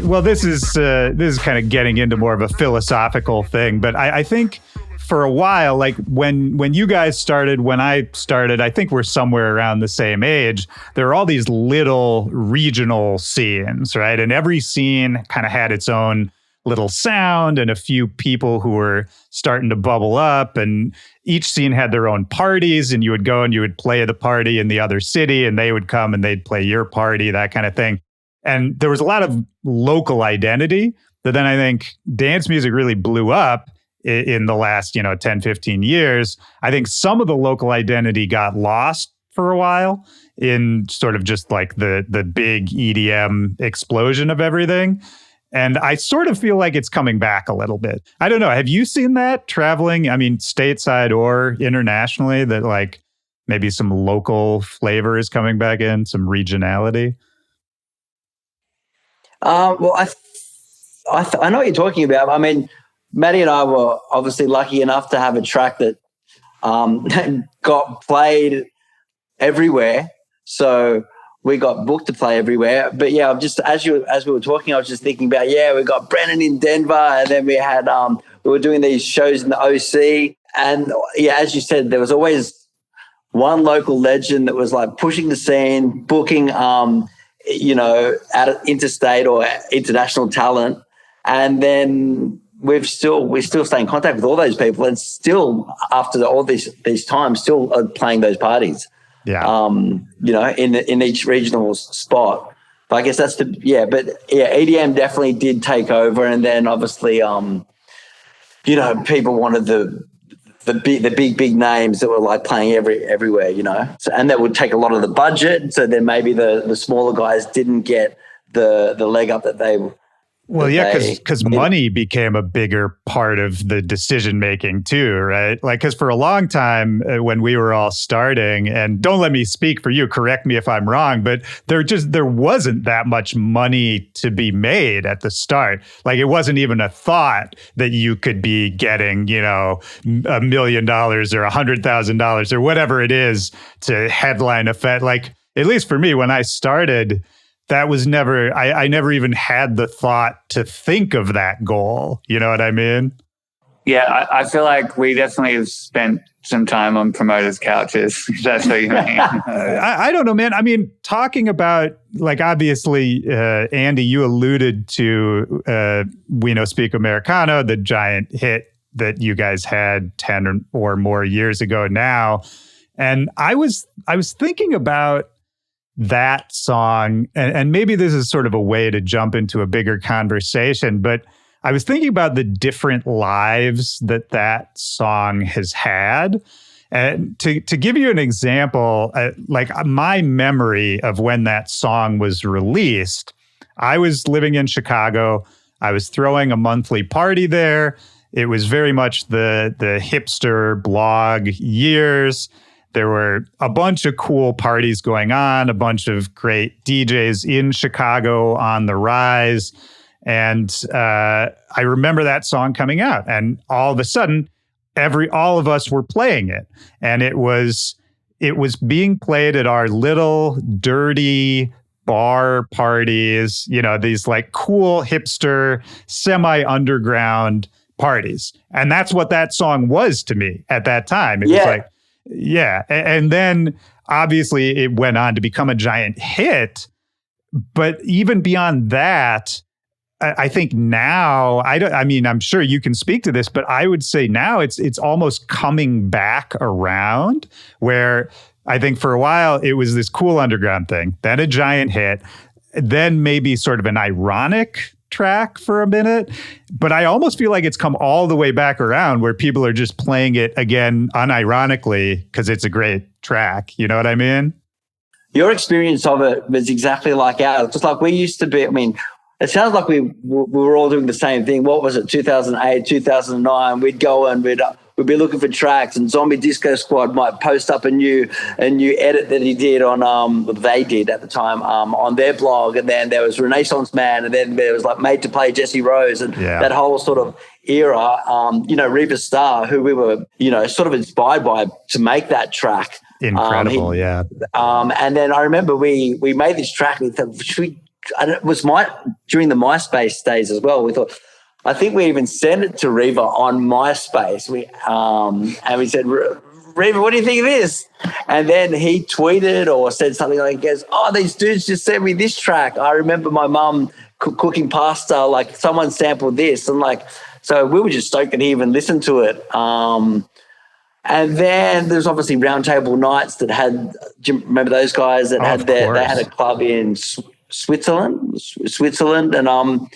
Well, this is kind of getting into more of a philosophical thing, but I think for a while, like when you guys started, when I started, I think we're somewhere around the same age. There are all these little regional scenes, right? And every scene kind of had its own little sound and a few people who were starting to bubble up, and each scene had their own parties, and you would go and you would play the party in the other city, and they would come and they'd play your party, that kind of thing. And there was a lot of local identity, but then I think dance music really blew up in the last, 10, 15 years. I think some of the local identity got lost for a while in sort of just like the big EDM explosion of everything. And I sort of feel like it's coming back a little bit. I don't know. Have you seen that traveling? I mean, stateside or internationally, that like maybe some local flavor is coming back in, some regionality? Well, I know what you're talking about. I mean, Maddie and I were obviously lucky enough to have a track that got played everywhere. So we got booked to play everywhere. But yeah, just as we were talking, I was just thinking about, we got Brennan in Denver, and then we had we were doing these shows in the OC. And yeah, as you said, there was always one local legend that was like pushing the scene, booking out of interstate or international talent. And then we still stay in contact with all those people, and still after all these times, still are playing those parties. Yeah. In each regional spot. But I guess that's EDM definitely did take over, and then obviously people wanted the big names that were like playing everywhere, So, and that would take a lot of the budget. So then maybe the smaller guys didn't get the leg up that they. Well, yeah, because money became a bigger part of the decision making too, right? Like, because for a long time when we were all starting, and don't let me speak for you, correct me if I'm wrong, but there wasn't that much money to be made at the start. Like, it wasn't even a thought that you could be getting, $1 million or $100,000 or whatever it is to headline a fest. Like, at least for me, when I started, that was never, I never even had the thought to think of that goal. You know what I mean? Yeah, I feel like we definitely have spent some time on promoters' couches. That's what you mean. I don't know, man. I mean, talking about, like, obviously, Andy, you alluded to No Speak Americano, the giant hit that you guys had 10 or more years ago now. And I was thinking about that song, and maybe this is sort of a way to jump into a bigger conversation, but I was thinking about the different lives that song has had. And to give you an example, like my memory of when that song was released, I was living in Chicago. I was throwing a monthly party there. It was very much the hipster blog years. There were a bunch of cool parties going on, a bunch of great DJs in Chicago on the rise. And I remember that song coming out, and all of a sudden, all of us were playing it. And it was being played at our little dirty bar parties, these like cool hipster, semi-underground parties. And that's what that song was to me at that time. It was like, yeah. And then obviously it went on to become a giant hit. But even beyond that, I think now, I'm sure you can speak to this, but I would say now it's almost coming back around, where I think for a while it was this cool underground thing, then a giant hit, then maybe sort of an ironic track for a minute. But I almost feel like it's come all the way back around, where people are just playing it again unironically because it's a great track. You know what I mean? Your experience of it was exactly like ours. Just like we used to be. I mean, it sounds like we were all doing the same thing. What was it, 2008, 2009? We'd go and we'd be looking for tracks, and Zombie Disco Squad might post up a new edit that he did they did at the time on their blog. And then there was Renaissance Man, and then there was like Made to Play Jesse Rose, and that whole sort of era. Reva Starr, who we were, sort of inspired by to make that track. Incredible, yeah. And then I remember we made this track, and we thought, should we and it was during the MySpace days as well. We thought, I think we even sent it to Reva on MySpace. And we said, Reva, what do you think of this? And then he tweeted or said something like, he goes, oh, these dudes just sent me this track. I remember my mum cooking pasta, like someone sampled this. And like, so we were just stoked that he even listened to it. And then there's obviously Roundtable Nights that had, do you remember those guys that they had a club in Switzerland. And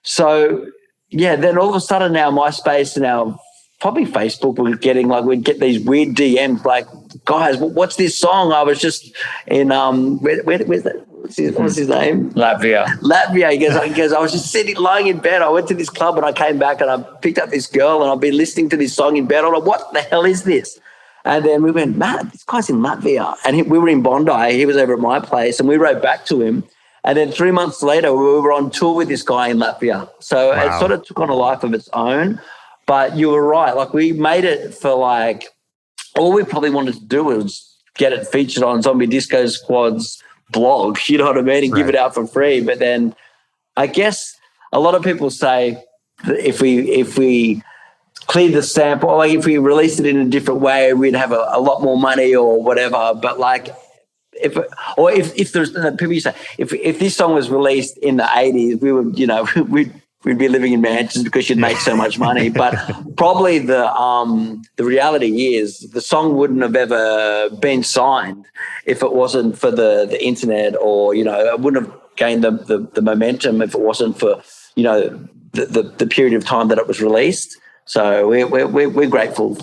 so, yeah, then all of a sudden now MySpace and our probably Facebook were getting like, we'd get these weird DMs like, guys, what's this song? I was just in, where's that? What's his name? Latvia. He goes, I was just lying in bed. I went to this club and I came back and I picked up this girl and I've been listening to this song in bed. I'm like, what the hell is this? And then we went, Matt, this guy's in Latvia. And we were in Bondi. He was over at my place and we wrote back to him. And then 3 months later, we were on tour with this guy in Latvia. So It sort of took on a life of its own. But you were right. Like we made it for like, all we probably wanted to do was get it featured on Zombie Disco Squad's blog, you know what I mean, and give it out for free. But then I guess a lot of people say that if we cleared the sample, like if we released it in a different way, we'd have a lot more money or whatever. But like if there's people say if this song was released in the 80s, we would, you know, we'd be living in mansions because you'd make so much money. But probably the reality is the song wouldn't have ever been signed if it wasn't for the internet, or, you know, it wouldn't have gained the momentum if it wasn't for, you know, the period of time that it was released. So we're grateful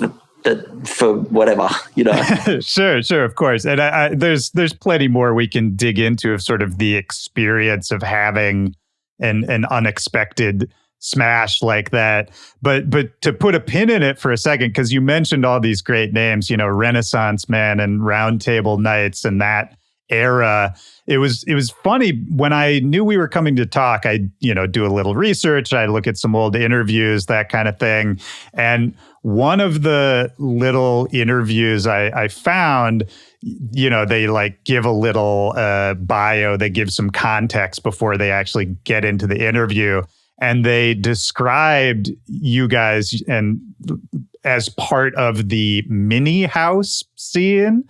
that for whatever, you know. Sure, of course. And there's plenty more we can dig into of sort of the experience of having an unexpected smash like that. But to put a pin in it for a second, because you mentioned all these great names, you know, Renaissance Man and Roundtable Nights and that era. It was funny when I knew we were coming to talk. I, you know, do a little research. I look at some old interviews, that kind of thing. And one of the little interviews I found, you know, they like give a little bio, they give some context before they actually get into the interview. And they described you guys and as part of the mini house scene.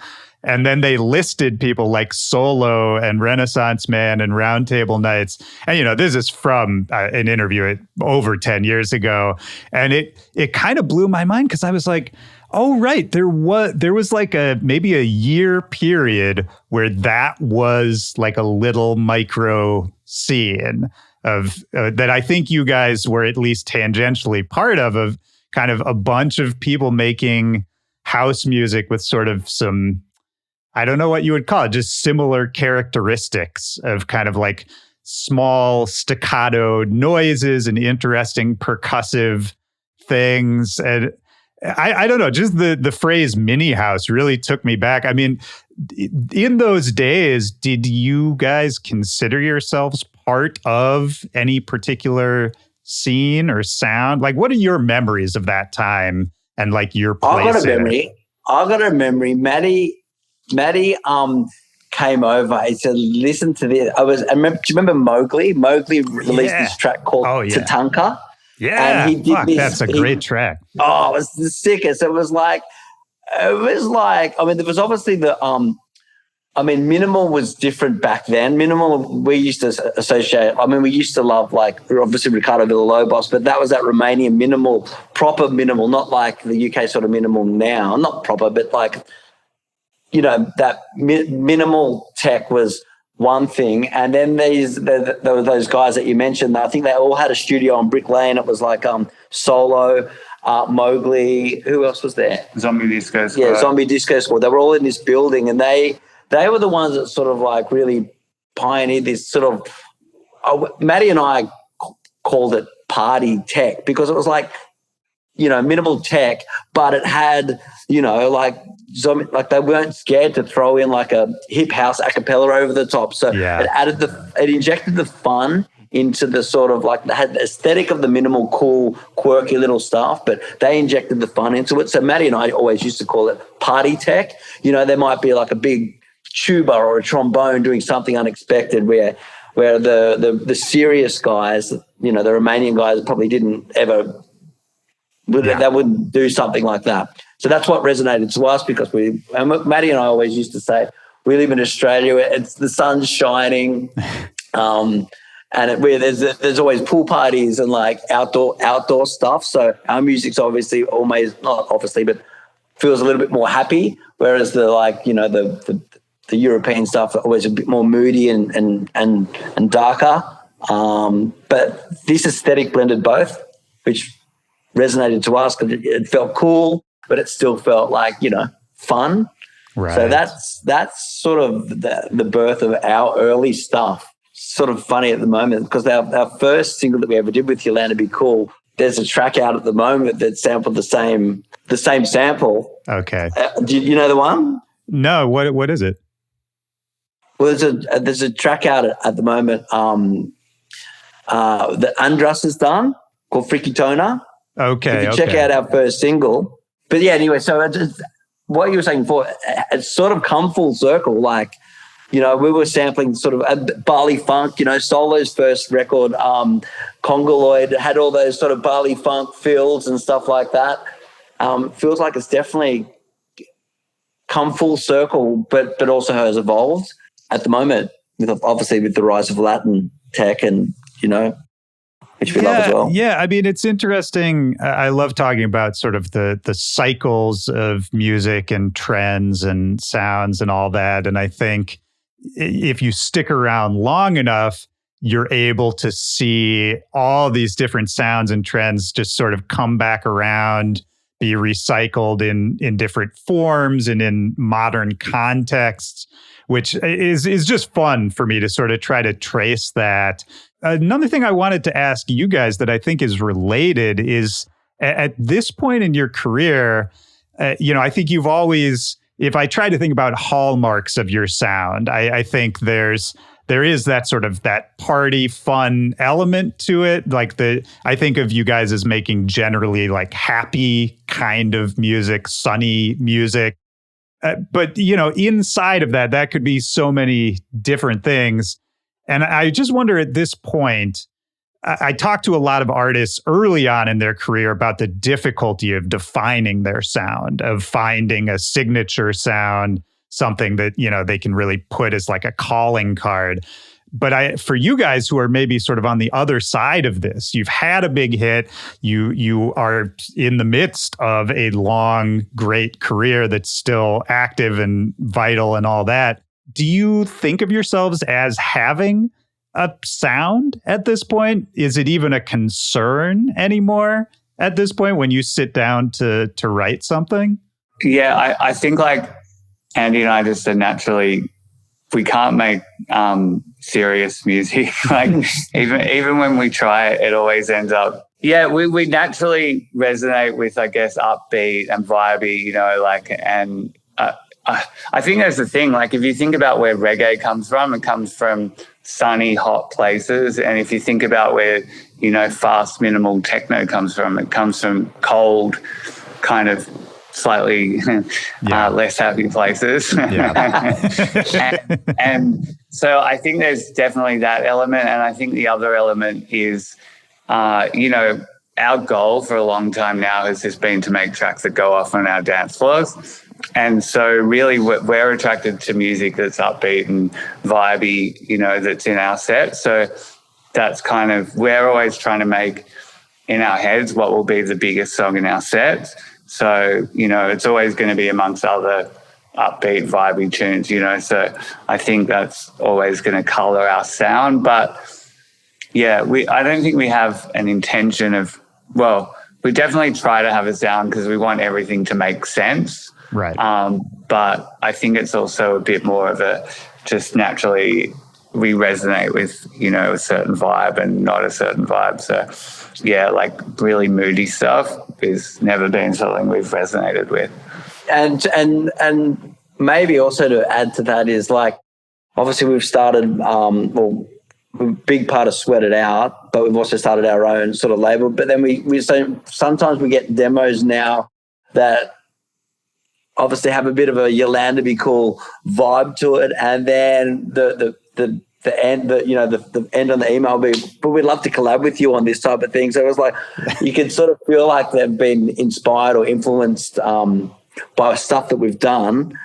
And then they listed people like Solo and Renaissance Man and Roundtable Nights. And, you know, this is from an interview over 10 years ago. And it kind of blew my mind because I was like, oh, right. There was like maybe a year period where that was like a little micro scene of that I think you guys were at least tangentially part of kind of a bunch of people making house music with sort of some, I don't know what you would call it, just similar characteristics of kind of like small staccato noises and interesting percussive things. And I don't know, just the phrase mini house really took me back. I mean, in those days, did you guys consider yourselves part of any particular scene or sound? Like, what are your memories of that time and like your place? I got a memory. Maddie came over and said, listen to this. Do you remember Mowgli? Mowgli released this track called Tatanka. Yeah, and he did this. That's a great track. Oh, it was the sickest. It was like, I mean, there was obviously minimal was different back then. Minimal, we used to associate, we used to love like, obviously Ricardo Villalobos, but that was that Romanian minimal, proper minimal, not like the UK sort of minimal now. Not proper, but like, you know, that minimal tech was one thing. And then there were those guys that you mentioned. I think they all had a studio on Brick Lane. It was like Solo, Mowgli. Who else was there? Zombie Disco Squad. Yeah, Zombie Disco Squad. They were all in this building, and they were the ones that sort of like really pioneered this sort of. Maddie and I called it party tech because it was like, you know, minimal tech, but it had, you know, like they weren't scared to throw in like a hip house a cappella over the top. So it injected the fun into the sort of like, they had the aesthetic of the minimal, cool, quirky little stuff, but they injected the fun into it. So Maddie and I always used to call it party tech. You know, there might be like a big tuba or a trombone doing something unexpected where where the serious guys, you know, the Romanian guys probably didn't ever, that wouldn't do something like that. So that's what resonated to us, because Maddie and I always used to say, we live in Australia where the sun's shining, and there's always pool parties and like outdoor stuff. So our music's obviously not obviously, but feels a little bit more happy, whereas the European stuff are always a bit more moody and darker. But this aesthetic blended both, which resonated to us because it felt cool, but it still felt like, you know, fun. Right. So that's sort of the birth of our early stuff. Sort of funny at the moment because our first single that we ever did with Yolanda Be Cool, there's a track out at the moment that sampled the same sample. Okay. Do you know the one? No. What is it? Well, there's a track out at the moment that A&Rs has done called Freaky Toner. Okay. If you check out our first single. But yeah, anyway, so what you were saying before, it's sort of come full circle. Like, you know, we were sampling sort of Bali funk, you know, Solo's first record, Congoloid, had all those sort of Bali funk fills and stuff like that. Feels like it's definitely come full circle, but also has evolved at the moment, obviously with the rise of Latin tech and, you know, which we love as well. Yeah, I mean, it's interesting. I love talking about sort of the cycles of music and trends and sounds and all that. And I think if you stick around long enough, you're able to see all these different sounds and trends just sort of come back around, be recycled in different forms and in modern contexts, which is just fun for me to sort of try to trace that. Another thing I wanted to ask you guys that I think is related is at this point in your career, you know, I think you've always, if I try to think about hallmarks of your sound, I think there is that sort of that party fun element to it. Like I think of you guys as making generally like happy kind of music, sunny music. But, you know, inside of that could be so many different things. And I just wonder at this point, I talked to a lot of artists early on in their career about the difficulty of defining their sound, of finding a signature sound, something that, you know, they can really put as like a calling card. But for you guys who are maybe sort of on the other side of this, you've had a big hit, you are in the midst of a long, great career that's still active and vital and all that. Do you think of yourselves as having a sound at this point? Is it even a concern anymore at this point when you sit down to write something? Yeah, I think like Andy and I just are naturally, we can't make serious music. Like even when we try it always ends up, we naturally resonate with, I guess, upbeat and vibey, you know, like, and I think that's the thing. Like, if you think about where reggae comes from, it comes from sunny, hot places. And if you think about where, you know, fast, minimal techno comes from, it comes from cold, kind of slightly less happy places. Yeah. and so I think there's definitely that element. And I think the other element is, you know, our goal for a long time now has just been to make tracks that go off on our dance floors. And so really we're attracted to music that's upbeat and vibey, you know, that's in our set. So that's kind of, we're always trying to make in our heads what will be the biggest song in our set. So, you know, it's always going to be amongst other upbeat, vibey tunes, you know. So I think that's always going to color our sound. But yeah, I don't think we have an intention of, well, we definitely try to have a sound because we want everything to make sense. Right. But I think it's also a bit more of a just naturally we resonate with, you know, a certain vibe and not a certain vibe. So yeah, like really moody stuff has never been something we've resonated with. And maybe also to add to that is like, obviously we've started, a big part of Sweat It Out, but we've also started our own sort of label. But then we sometimes we get demos now that obviously have a bit of a Yolanda Be Cool vibe to it, and then the the end, the end on the email will be, but we'd love to collab with you on this type of thing. So it was like, you can sort of feel like they've been inspired or influenced by stuff that we've done.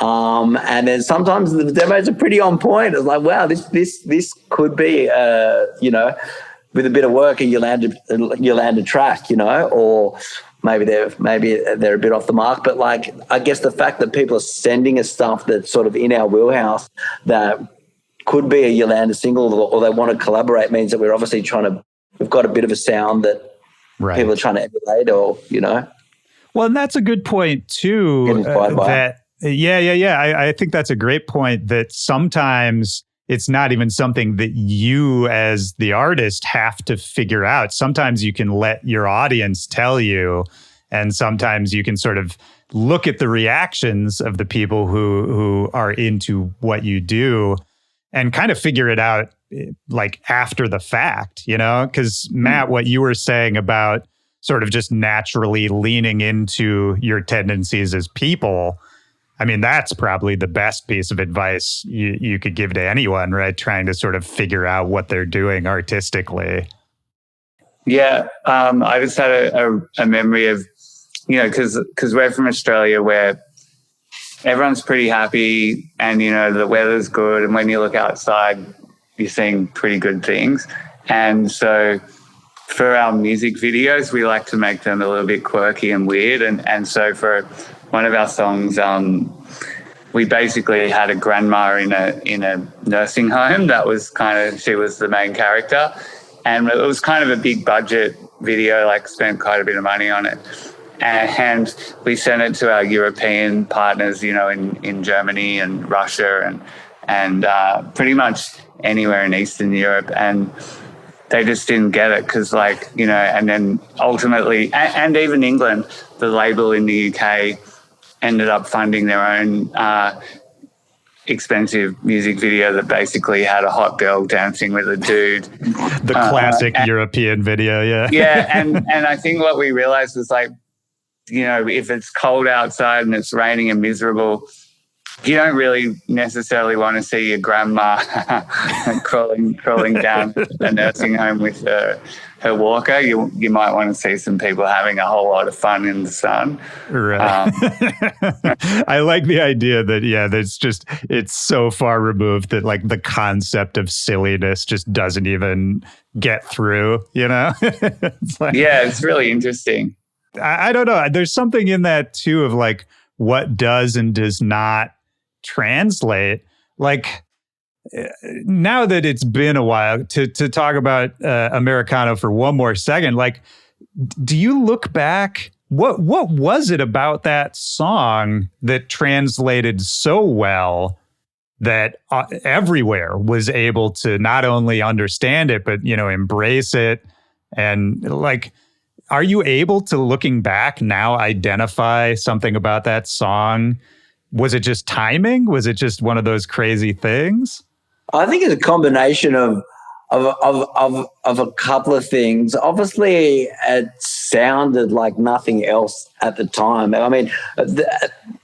And then sometimes the demos are pretty on point. It's like, wow, this could be, with a bit of work, a Yolanda track, or maybe they're a bit off the mark. But like, I guess the fact that people are sending us stuff that's sort of in our wheelhouse that could be a Yolanda single, or they want to collaborate, means that we're obviously we've got a bit of a sound that people are trying to emulate, or. Well, and that's a good point too. I think that's a great point, that sometimes it's not even something that you as the artist have to figure out. Sometimes you can let your audience tell you, and sometimes you can sort of look at the reactions of the people who are into what you do and kind of figure it out like after the fact, because Matt, what you were saying about sort of just naturally leaning into your tendencies as people, I mean, that's probably the best piece of advice you could give to anyone, right? Trying to sort of figure out what they're doing artistically. Yeah, I just had a memory of, because we're from Australia, where everyone's pretty happy and, the weather's good. And when you look outside, you're seeing pretty good things. And so for our music videos, we like to make them a little bit quirky and weird. And so for one of our songs, we basically had a grandma in a nursing home. That was she was the main character. And it was kind of a big budget video, like spent quite a bit of money on it. And we sent it to our European partners, in Germany and Russia and pretty much anywhere in Eastern Europe. And they just didn't get it because, and then ultimately, and even England, the label in the UK ended up funding their own expensive music video that basically had a hot girl dancing with a dude. The classic European video, yeah. Yeah, and I think what we realized was if it's cold outside and it's raining and miserable, you don't really necessarily want to see your grandma crawling down a nursing home with her walker. You might want to see some people having a whole lot of fun in the sun. Right. I like the idea that, it's so far removed that like the concept of silliness just doesn't even get through, It's like, it's really interesting. I don't know. There's something in that too of like what does and does not translate. Like now that it's been a while, to talk about Americano for one more second, like, do you look back? What was it about that song that translated so well that everywhere was able to not only understand it, but, embrace it? And like, are you able to, looking back now, identify something about that song? Was it just timing? Was it just one of those crazy things? I think it's a combination of a couple of things. Obviously, it sounded like nothing else at the time. I mean,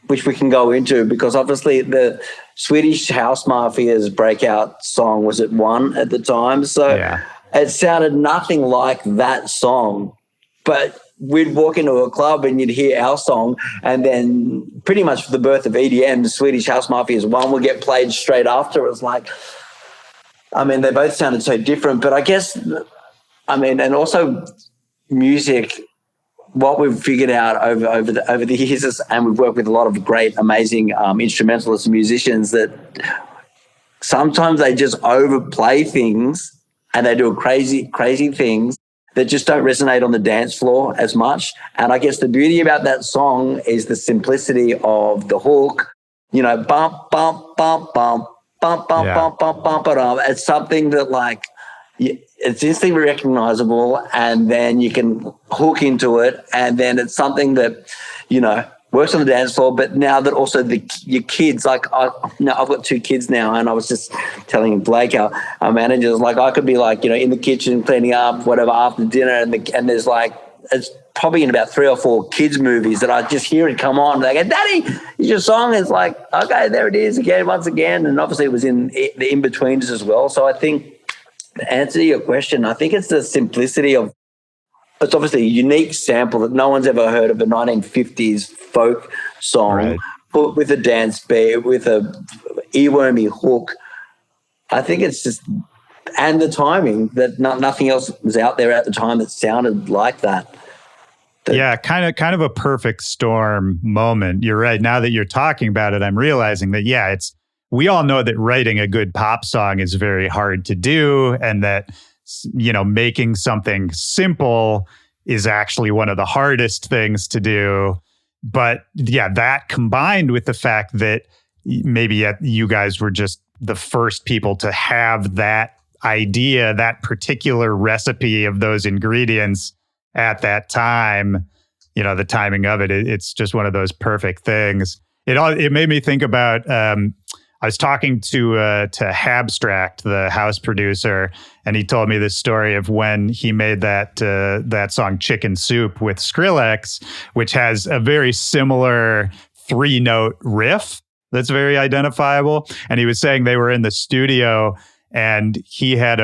which we can go into, because obviously the Swedish House Mafia's breakout song was at 1 at the time. So It sounded nothing like that song. But we'd walk into a club and you'd hear our song, and then pretty much the birth of EDM, the Swedish House Mafia's 1, would get played straight after. It was like, I mean, they both sounded so different. But I guess, and also music, what we've figured out over the years is, and we've worked with a lot of great, amazing instrumentalists and musicians, that sometimes they just overplay things and they do crazy things that just don't resonate on the dance floor as much. And I guess the beauty about that song is the simplicity of the hook, bump, bump, bump, bump, bump, bump, bump, bump, bump, bump. It's something that like, it's instantly recognizable, and then you can hook into it, and then it's something that, works on the dance floor. But now that also your kids, like I've got 2 kids now, and I was just telling Blake, our manager, like I could be like, in the kitchen cleaning up, whatever, after dinner, and there's like, it's probably in about 3 or 4 kids movies that I just hear it come on. They go, "Daddy, is your song?" It's like, okay, there it is again, once again. And obviously it was in the in-betweens as well. So I think, to answer your question, I think it's the simplicity of, it's obviously a unique sample that no one's ever heard of, a 1950s folk song, right, put with a dance beat, with a earwormy hook. I think it's just, and the timing, that nothing else was out there at the time that sounded like that. Yeah, kind of a perfect storm moment. You're right. Now that you're talking about it, I'm realizing that, yeah, we all know that writing a good pop song is very hard to do, and that, you know, making something simple is actually one of the hardest things to do. But yeah, that combined with the fact that maybe you guys were just the first people to have that idea, that particular recipe of those ingredients at that time, you know, the timing of it's just one of those perfect things. It made me think about, I was talking to Habstract, the house producer, and he told me this story of when he made that song Chicken Soup with Skrillex, which has a very similar 3-note riff that's very identifiable. And he was saying they were in the studio and he had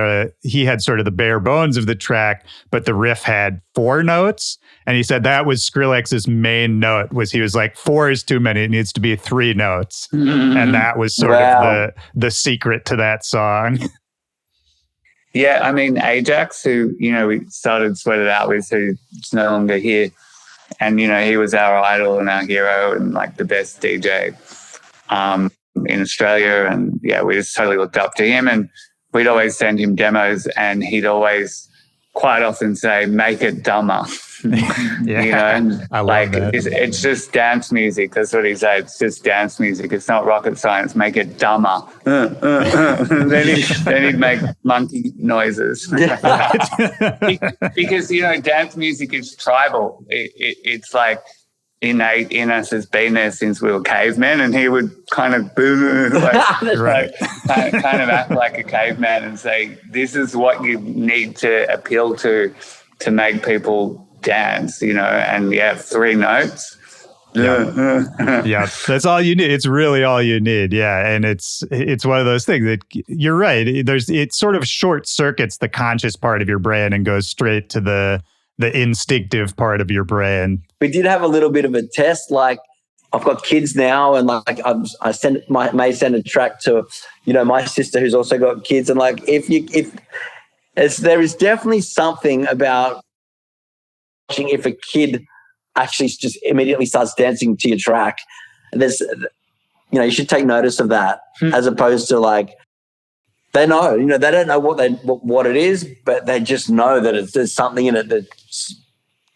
sort of the bare bones of the track, but the riff had 4 notes. And he said that was Skrillex's main note, he was like, 4 is too many. It needs to be 3 notes. Mm-hmm. And that was sort of the secret to that song. Yeah, I mean, AJAX, who, you know, we started Sweat It Out with, who's no longer here. And, you know, he was our idol and our hero and like the best DJ in Australia. And yeah, we just totally looked up to him, and we'd always send him demos and he'd always quite often say, "Make it dumber." Yeah, you know, and I love like that. it's just dance music. That's what he said. It's just dance music. It's not rocket science. Make it dumber. Then he'd make monkey noises. Because, you know, dance music is tribal. It's like innate in us, has been there since we were cavemen, and he would kind of right. kind of act like a caveman and say, "This is what you need to appeal to make people dance," you know. And yeah, 3 notes. Yeah, that's all you need. It's really all you need. Yeah, and it's one of those things that you're right. It sort of short circuits the conscious part of your brain and goes straight to the instinctive part of your brain. We did have a little bit of a test. Like, I've got kids now, and like I may send a track to, you know, my sister who's also got kids, and like there is definitely something about watching if a kid actually just immediately starts dancing to your track. There's, you know, you should take notice of that, as opposed to like, they know, you know, they don't know what it is, but they just know that there's something in it that's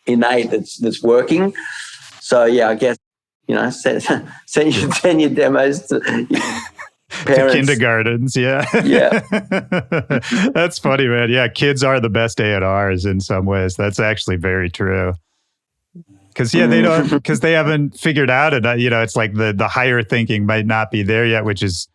innate, that's working. So yeah, I guess, you know, send your demos to parents. To kindergartens, yeah. Yeah. That's funny, man. Yeah, kids are the best A&Rs in some ways. That's actually very true. Because they haven't figured out it. You know, it's like the higher thinking might not be there yet, which is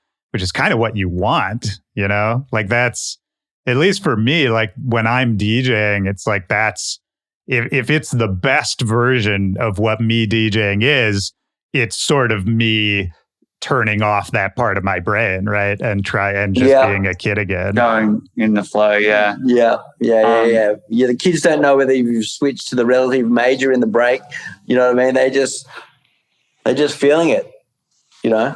kind of what you want, you know? Like, that's, at least for me, like when I'm DJing, it's like that's, if it's the best version of what me DJing is, it's sort of me turning off that part of my brain, right? And being a kid again. Going in the flow, yeah. Yeah. The kids don't know whether you've switched to the relative major in the break. You know what I mean? They're just feeling it, you know?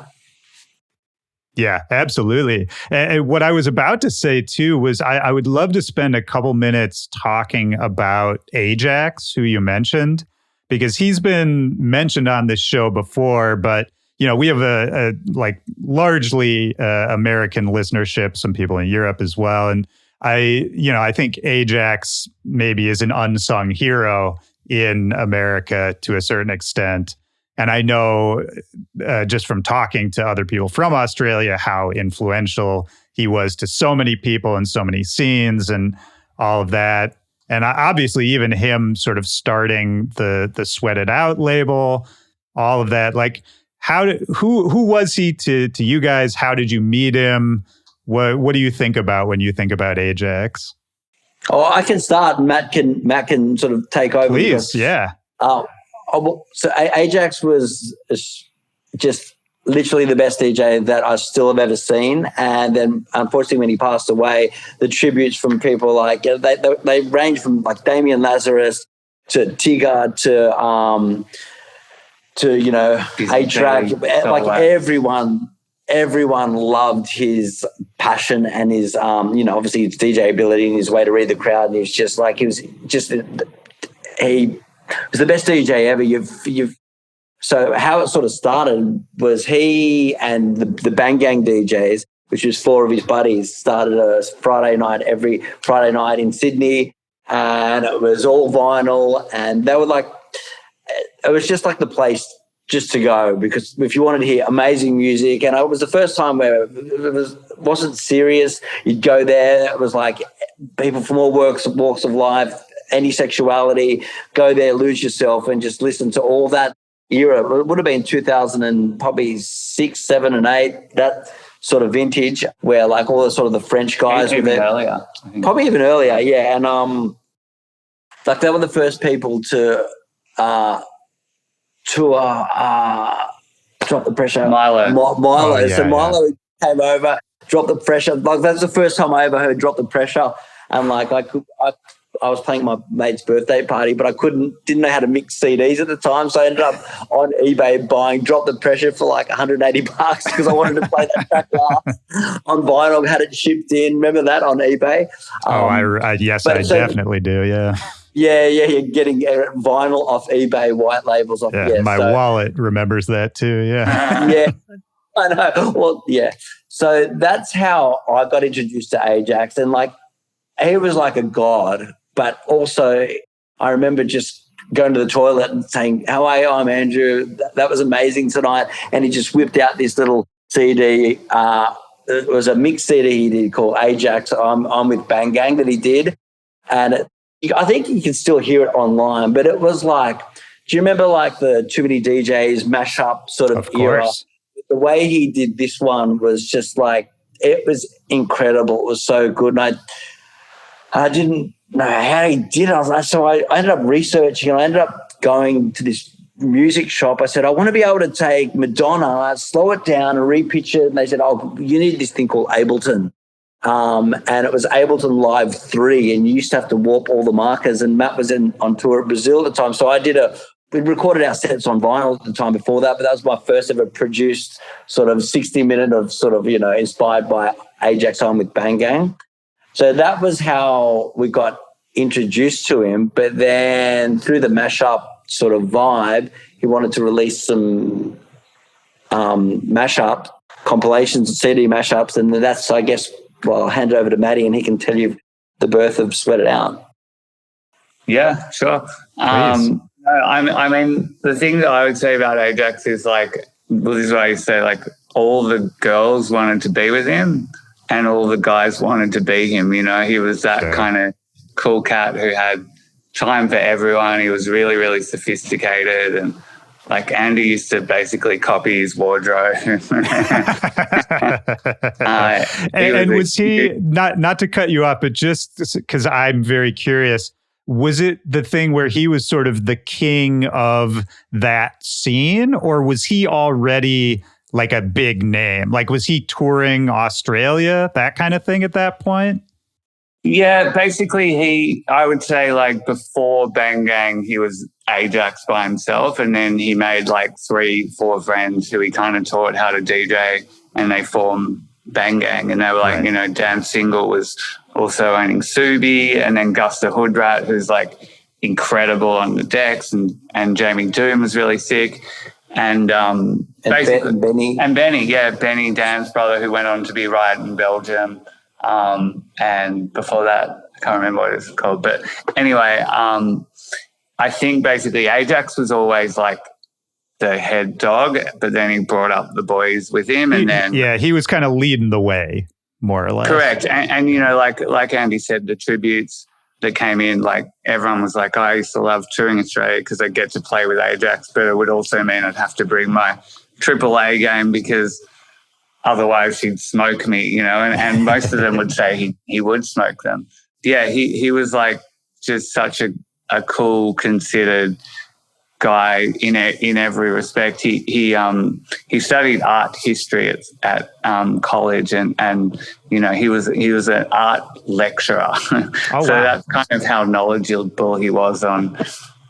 Yeah, absolutely. And what I was about to say too was I would love to spend a couple minutes talking about AJAX, who you mentioned, because he's been mentioned on this show before, but you know, we have a like largely American listenership, some people in Europe as well. And I think AJAX maybe is an unsung hero in America to a certain extent. And I know just from talking to other people from Australia how influential he was to so many people and so many scenes and all of that. And obviously even him sort of starting the Sweat It Out label, all of that. Like, who was he to you guys? How did you meet him? What do you think about when you think about AJAX? Oh, I can start. Matt can sort of take over. Please, yeah. So AJAX was just literally the best DJ that I still have ever seen. And then, unfortunately, when he passed away, the tributes from people like they range from like Damian Lazarus to Tigger to AJAX. Like everyone loved his passion and his obviously his DJ ability and his way to read the crowd. And he was just like he was the best DJ ever. So how it sort of started was he and the Bang Gang DJs, which was 4 of his buddies, started a Friday night every Friday night in Sydney, and it was all vinyl, and they were like, it was just like the place just to go, because if you wanted to hear amazing music, and it was the first time where it wasn't serious, you'd go there, it was like people from all walks of life, any sexuality, go there, lose yourself, and just listen to all that era. It would have been 2000 and probably 6, 7, and 8, that sort of vintage where like all the sort of the French guys even earlier, probably even earlier, yeah. And like they were the first people to Drop the Pressure. Milo. Oh, yeah, so Milo came over, Drop the Pressure. Like that's the first time I ever heard Drop the Pressure. And like I was playing my mate's birthday party, but I didn't know how to mix CDs at the time, so I ended up on eBay buying Drop the Pressure for like $180 because I wanted to play that track last on vinyl. Had it shipped in. Remember that on eBay? Yes, I definitely do. Yeah. Yeah, you're getting vinyl off eBay, white labels off. Yeah, my wallet remembers that too. Yeah. Yeah, I know. Well, yeah. So that's how I got introduced to AJAX, and like he was like a god. But also, I remember just going to the toilet and saying, "How are you? I'm Andrew. That was amazing tonight." And he just whipped out this little CD. It was a mixed CD he did called AJAX. I'm with Bang Gang that he did, and I think you can still hear it online. But it was like, do you remember like the Too Many DJs mashup sort of era? The way he did this one was just like, it was incredible. It was so good, and I didn't know how he did it. So I ended up researching, and I ended up going to this music shop. I said, I want to be able to take Madonna, slow it down and repitch it. And they said, oh, you need this thing called Ableton. And it was Ableton Live 3, and you used to have to warp all the markers, and Matt was on tour at Brazil at the time. So we recorded our sets on vinyl at the time before that, but that was my first ever produced sort of 60-minute of sort of, inspired by AJAX on with Bang Gang. So that was how we got introduced to him. But then through the mashup sort of vibe, he wanted to release some mashup compilations, CD mashups, and that's, I guess, well, I'll hand it over to Matty and he can tell you the birth of Sweat It Out. Yeah, sure. I mean, the thing that I would say about AJAX is like, well, this is what I used to say, like all the girls wanted to be with him and all the guys wanted to be him. He was that kind of cool cat who had time for everyone. He was really, really sophisticated, and like Andy used to basically copy his wardrobe. And was he, not to cut you off, but just because I'm very curious, was it the thing where he was sort of the king of that scene, or was he already like a big name? Like, was he touring Australia, that kind of thing at that point? Yeah, basically I would say like before Bang Gang, he was AJAX by himself, and then he made like 3-4 friends who he kind of taught how to DJ, and they formed Bang Gang, and they were like, Dan Single was also owning Subi, and then Gus the Hoodrat, who's like incredible on the decks, and Jamie Doom was really sick. And Benny. And Benny, Benny, Dan's brother, who went on to be Riot in Belgium. And before that, I can't remember what it's called. But anyway, I think basically AJAX was always like the head dog, but then he brought up the boys with him, and then he was kind of leading the way, more or less. Correct. And like Andy said, the tributes that came in, like everyone was like, I used to love touring Australia because I get to play with AJAX, but it would also mean I'd have to bring my AAA game because otherwise he'd smoke me, and most of them would say he would smoke them. he was like just such a cool, considered guy in every respect. He studied art history at college, and he was an art lecturer. Oh, so wow. that's kind of how knowledgeable he was on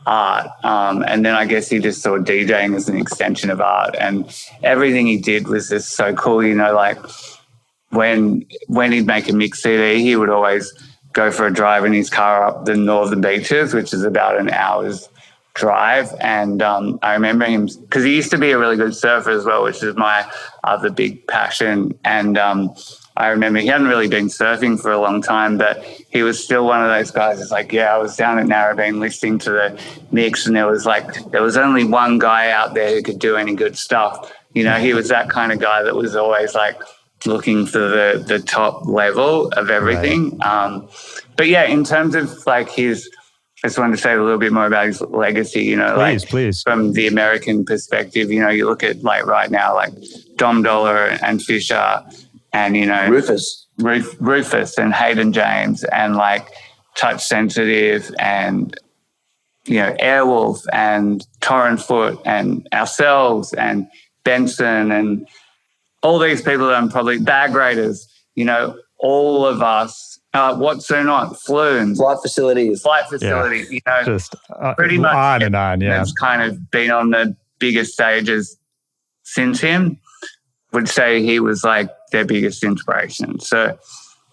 art. And then I guess he just saw DJing as an extension of art, and everything he did was just so cool. Like when he'd make a mix CD, he would always go for a drive in his car up the northern beaches, which is about an hour's drive. And I remember him because he used to be a really good surfer as well, which is my other big passion. And I remember he hadn't really been surfing for a long time, but he was still one of those guys that's like, I was down at Narrabeen listening to the mix, and there was only one guy out there who could do any good stuff. He was that kind of guy that was always like looking for the top level of everything. Right. But yeah, in terms of like I just wanted to say a little bit more about his legacy, please. From the American perspective, you look at like right now, like Dom Dollar and Fisher and, Rufus and Hayden James and like Touch Sensitive and, Airwolf and Torrent Foot and ourselves and Benson and all these people that I'm probably Bag Raiders, all of us, What's So Not, Flumes. Flight facilities, just pretty much on and on, yeah. That's kind of been on the biggest stages since him, would say he was like their biggest inspiration. So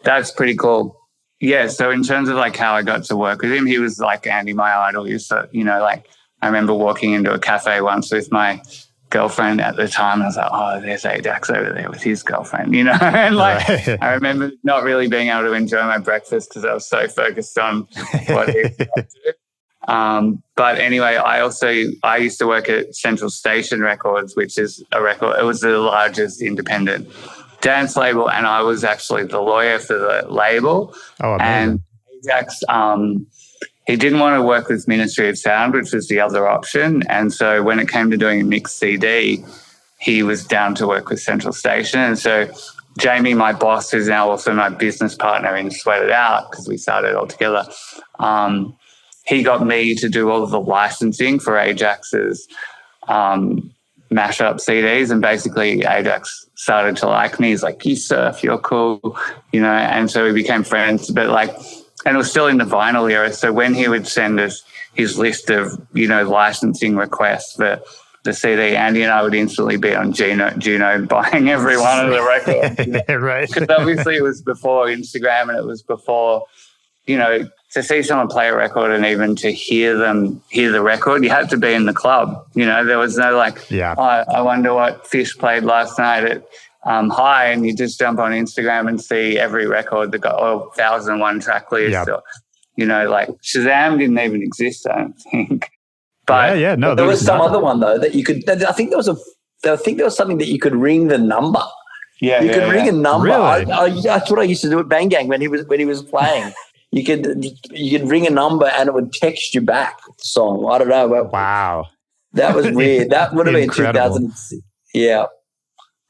that's pretty cool. Yeah, so in terms of like how I got to work with him, he was like Andy, my idol. Like I remember walking into a cafe once with my girlfriend at the time. I was like, oh, there's AJAX over there with his girlfriend, and like right. I remember not really being able to enjoy my breakfast because I was so focused on what he was about to do. But anyway, I used to work at Central Station Records, which is it was the largest independent dance label, and I was actually the lawyer for the label. Oh, amazing. And AJAX, he didn't want to work with Ministry of Sound, which was the other option. And so when it came to doing a mixed CD, he was down to work with Central Station. And so Jamie, my boss, who's now also my business partner in Sweat It Out, because we started all together, he got me to do all of the licensing for AJAX's mashup CDs. And basically AJAX started to like me. He's like, you surf, you're cool, and so we became friends. But like, and it was still in the vinyl era. So when he would send us his list of, licensing requests for the CD, Andy and I would instantly be on Juno buying every one of the records. Right. Because obviously it was before Instagram and it was before, to see someone play a record and even to hear the record, you had to be in the club. There was no like, I wonder what Fish played last night at High, and you just jump on Instagram and see every record that got 1,001 track list. Yep. Or, like Shazam didn't even exist, I don't think. But no, there was some other one though that you could. I think there was something that you could ring the number. Yeah, you could ring a number. Really? That's what I used to do at Bang Gang when he was playing. You could ring a number and it would text you back the song. I don't know. Wow, that was weird. That would have been 2000. Yeah.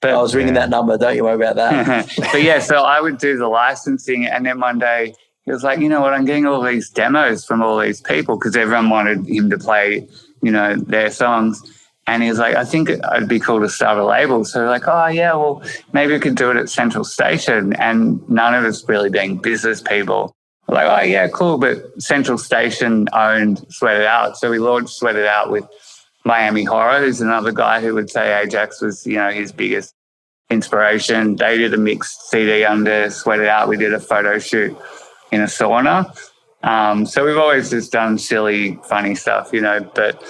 But I was ringing that number. Don't you worry about that. But yeah, so I would do the licensing, and then one day he was like, you know what, I'm getting all these demos from all these people because everyone wanted him to play, their songs. And he was like, I think it'd be cool to start a label. So we're like, oh, yeah, well, maybe we could do it at Central Station. And none of us really being business people. We're like, oh, yeah, cool. But Central Station owned Sweat It Out. So we launched Sweat It Out with Miami Horror, who's another guy who would say AJAX was, his biggest inspiration. They did a mixed CD under Sweat It Out. We did a photo shoot in a sauna. So we've always just done silly, funny stuff, but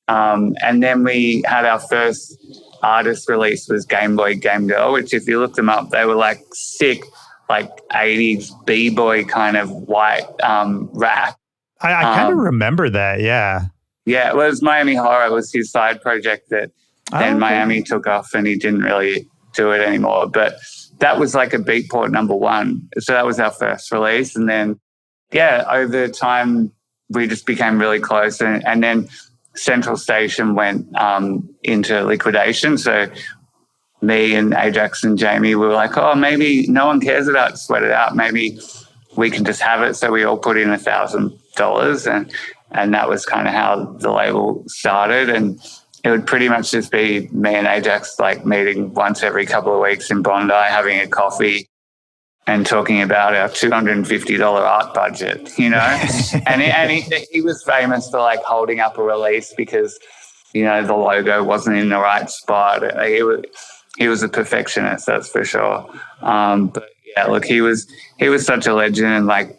and then we had our first artist release was Game Boy Game Girl, which if you look them up, they were like sick, like 80s B-boy kind of white rap. I kind of remember that, yeah. Yeah, it was Miami Horror. It was his side project that then Miami took off and he didn't really do it anymore. But that was like a Beatport #1. So that was our first release. And then, over time, we just became really close. And then Central Station went into liquidation. So me and AJAX and Jamie were like, oh, maybe no one cares about Sweat It Out. Maybe we can just have it. So we all put in $1,000, and that was kind of how the label started. And it would pretty much just be me and AJAX like meeting once every couple of weeks in Bondi, having a coffee and talking about our $250 art budget, you know. and he was famous for like holding up a release because, you know, the logo wasn't in the right spot. He was a perfectionist, that's for sure. But yeah, look, he was such a legend. And like,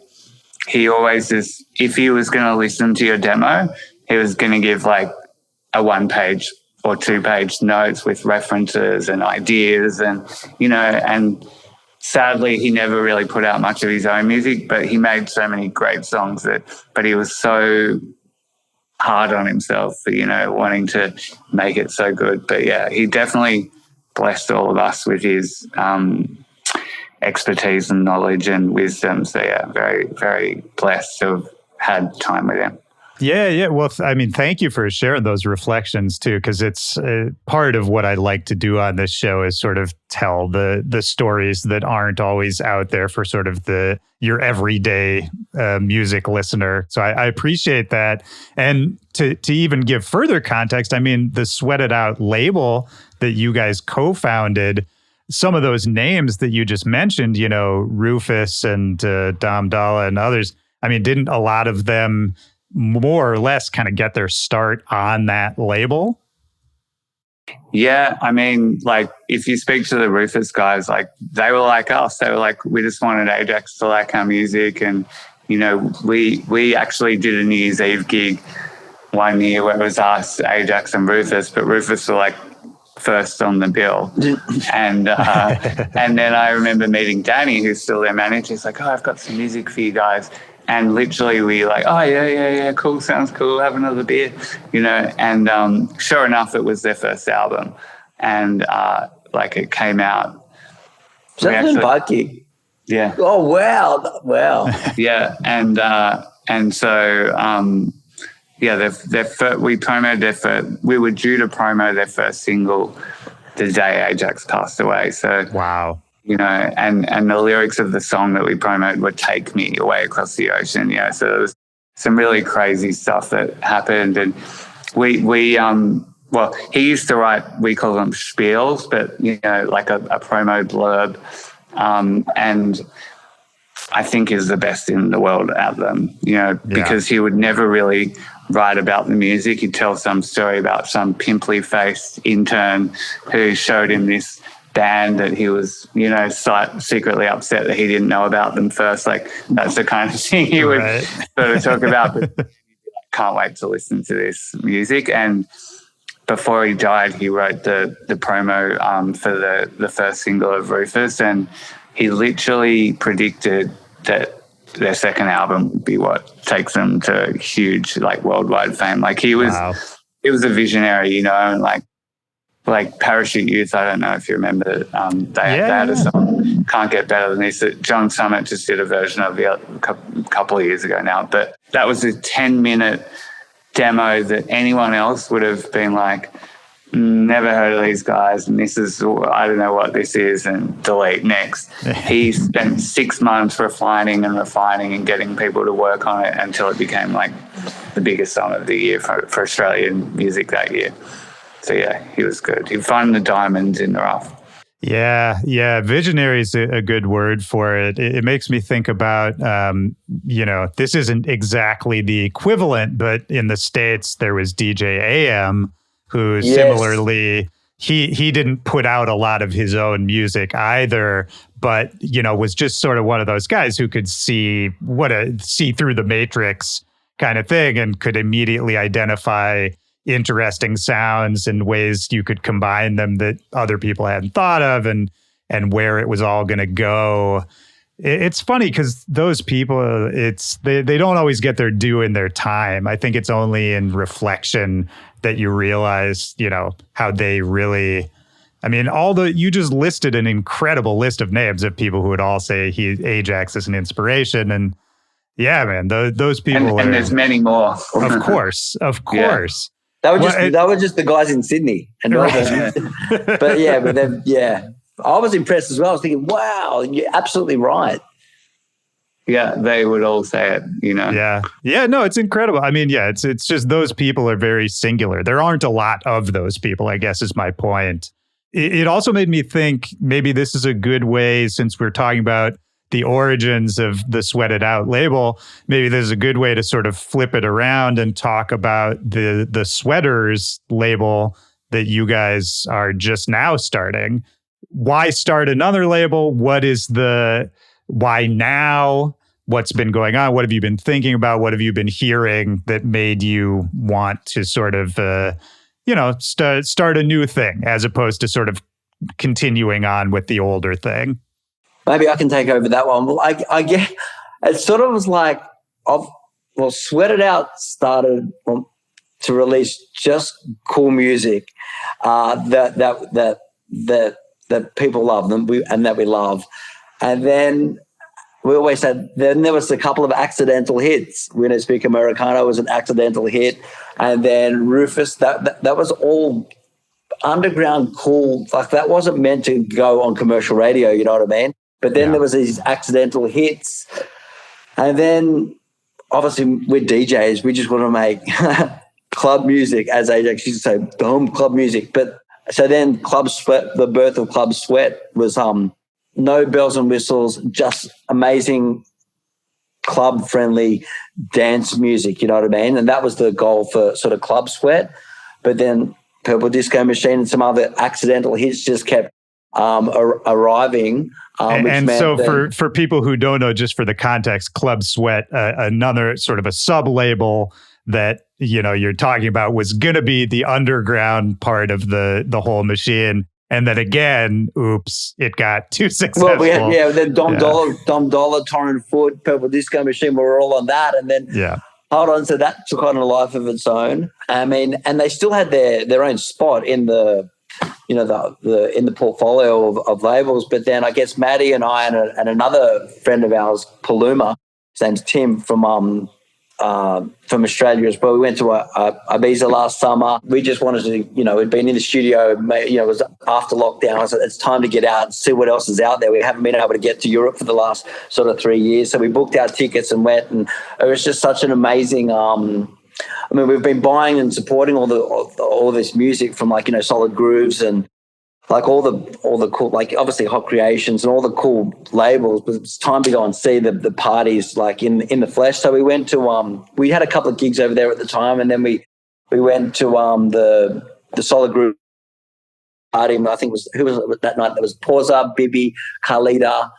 he always just, if he was going to listen to your demo, he was going to give like a 1-page or 2-page notes with references and ideas, and, you know, and sadly, he never really put out much of his own music, but he made so many great songs but he was so hard on himself for, you know, wanting to make it so good. But yeah, he definitely blessed all of us with his expertise and knowledge and wisdom. So yeah, very, very blessed to have had time with him. Yeah. Well, I mean, thank you for sharing those reflections too, because it's part of what I like to do on this show is sort of tell the stories that aren't always out there for sort of your everyday music listener. So I appreciate that. And to even give further context, I mean, the Sweat It Out label that you guys co-founded, some of those names that you just mentioned, you know, Rufus and Dom Dalla and others, I mean, didn't a lot of them more or less kind of get their start on that label? Yeah, I mean, like, if you speak to the Rufus guys, like, they were like us. They were like, we just wanted AJAX to like our music. And, you know, we actually did a New Year's Eve gig one year where it was us, AJAX and Rufus, but Rufus were like first on the bill. And then I remember meeting Danny, who's still their manager. He's like, oh, I've got some music for you guys. And literally we like, oh, yeah, cool, sounds cool, have another beer, you know. And sure enough, it was their first album. And like it came out. So that was a bike gig? Yeah. Oh, wow. Yeah, and so, yeah, we promoted their first, we were due to promo their first single the day AJAX passed away. So, wow. You know, and the lyrics of the song that we promoted were "Take Me Away Across the Ocean." You know, so there was some really crazy stuff that happened, and we well, he used to write, we call them spiels, but you know, like a promo blurb, and I think is the best in the world at them. You know, because he would never really write about the music. He'd tell some story about some pimply-faced intern who showed him this band that he was, you know, secretly upset that he didn't know about them first. Like, that's the kind of thing he would sort of talk about. But can't wait to listen to this music. And before he died, he wrote the promo for the first single of Rufus, and he literally predicted that their second album would be what takes them to huge, like, worldwide fame. Like, he was, He was a visionary, you know, and like Parachute Youth, I don't know if you remember, they had a song, Can't Get Better Than This, that John Summit just did a version of a couple of years ago now. But that was a 10-minute demo that anyone else would have been like, never heard of these guys, and this is, I don't know what this is, and delete, next. He spent 6 months refining and getting people to work on it until it became like the biggest song of the year for Australian music that year. So yeah, he was good. He found the diamonds in the rough. Yeah. Visionary is a good word for it. It makes me think about, you know, this isn't exactly the equivalent, but in the States, there was DJ AM, who similarly, he didn't put out a lot of his own music either, but, you know, was just sort of one of those guys who could see through the matrix kind of thing and could immediately identify interesting sounds and ways you could combine them that other people hadn't thought of, and where it was all going to go. It's funny because those people, they don't always get their due in their time. I think it's only in reflection that you realize, you know, how they really, I mean, you just listed an incredible list of names of people who would all say AJAX is an inspiration. And yeah, man, those people and there's many more. Of course. Yeah. They were just the guys in Sydney. And but then, I was impressed as well. I was thinking, wow, you're absolutely right. Yeah, they would all say it, Yeah. Yeah, no, it's incredible. I mean, yeah, it's just those people are very singular. There aren't a lot of those people, I guess is my point. It also made me think maybe this is a good way, since we're talking about the origins of the Sweat It Out label, maybe there's a good way to sort of flip it around and talk about the SWTRZ label that you guys are just now starting. Why start another label? Why now? What's been going on? What have you been thinking about? What have you been hearing that made you want to sort of, start a new thing as opposed to sort of continuing on with the older thing? Maybe I can take over that one. Well, I get it. Sort of was like, Sweat It Out started to release just cool music that people love and that we love, and then. We always said, then there was a couple of accidental hits. No Speak Americano was an accidental hit. And then Rufus, that was all underground cool. Like that wasn't meant to go on commercial radio, you know what I mean? But then there was these accidental hits. And then obviously we're DJs. We just want to make club music, as AJAX used to say, boom, club music. But so then Club Sweat, the birth of Club Sweat was no bells and whistles, just amazing club-friendly dance music, you know what I mean? And that was the goal for sort of Club Sweat. But then Purple Disco Machine and some other accidental hits just kept arriving. And so for people who don't know, just for the context, Club Sweat, another sort of a sub-label that, you're talking about was going to be the underground part of the whole machine. And then again, oops, it got too successful. Well, then Dom Dollar, Torrent Foot, Purple Disco Machine, we were all on that. And then hold on, so that took on a life of its own. I mean, and they still had their own spot in the in the portfolio of labels. But then I guess Maddie and I and another friend of ours, Paluma, his name's Tim from Australia as well. We went to Ibiza last summer. We just wanted to, we'd been in the studio, it was after lockdown. So it's time to get out and see what else is out there. We haven't been able to get to Europe for the last sort of 3 years. So we booked our tickets and went, and it was just such an amazing, we've been buying and supporting all this music from Solid Grooves and like all the cool, like obviously Hot Creations and all the cool labels, but it's time to go and see the parties like in the flesh. So we went to we had a couple of gigs over there at the time, and then we went to the Solid Group party. I think who was it that night? There was Porza, Bibi, Carlita,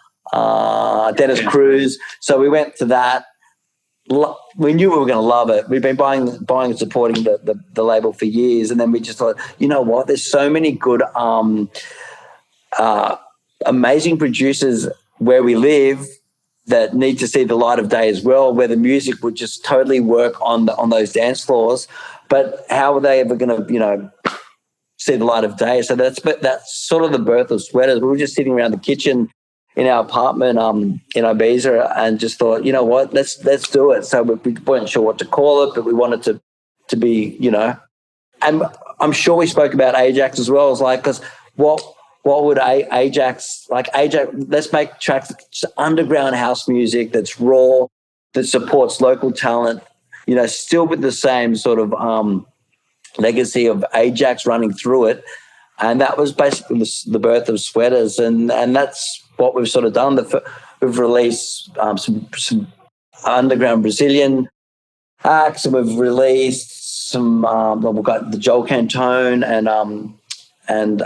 Dennis Cruz. So we went to that. We knew we were going to love it. We've been buying and supporting the label for years, and then we just thought, you know what? There's so many good, amazing producers where we live that need to see the light of day as well, where the music would just totally work on those dance floors. But how are they ever going to, see the light of day? So that's sort of the birth of SWTRZ. We were just sitting around the kitchen in our apartment in Ibiza and just thought, you know what, let's do it. So we weren't sure what to call it, but we wanted to be, and I'm sure we spoke about AJAX as well. It's like, because what would AJAX, like AJAX, let's make tracks, underground house music that's raw, that supports local talent, still with the same sort of legacy of AJAX running through it. And that was basically the birth of SWTRZ, and that's what we've sort of done. We've released some underground Brazilian acts, and we've released some. We've got the Joel Cantone and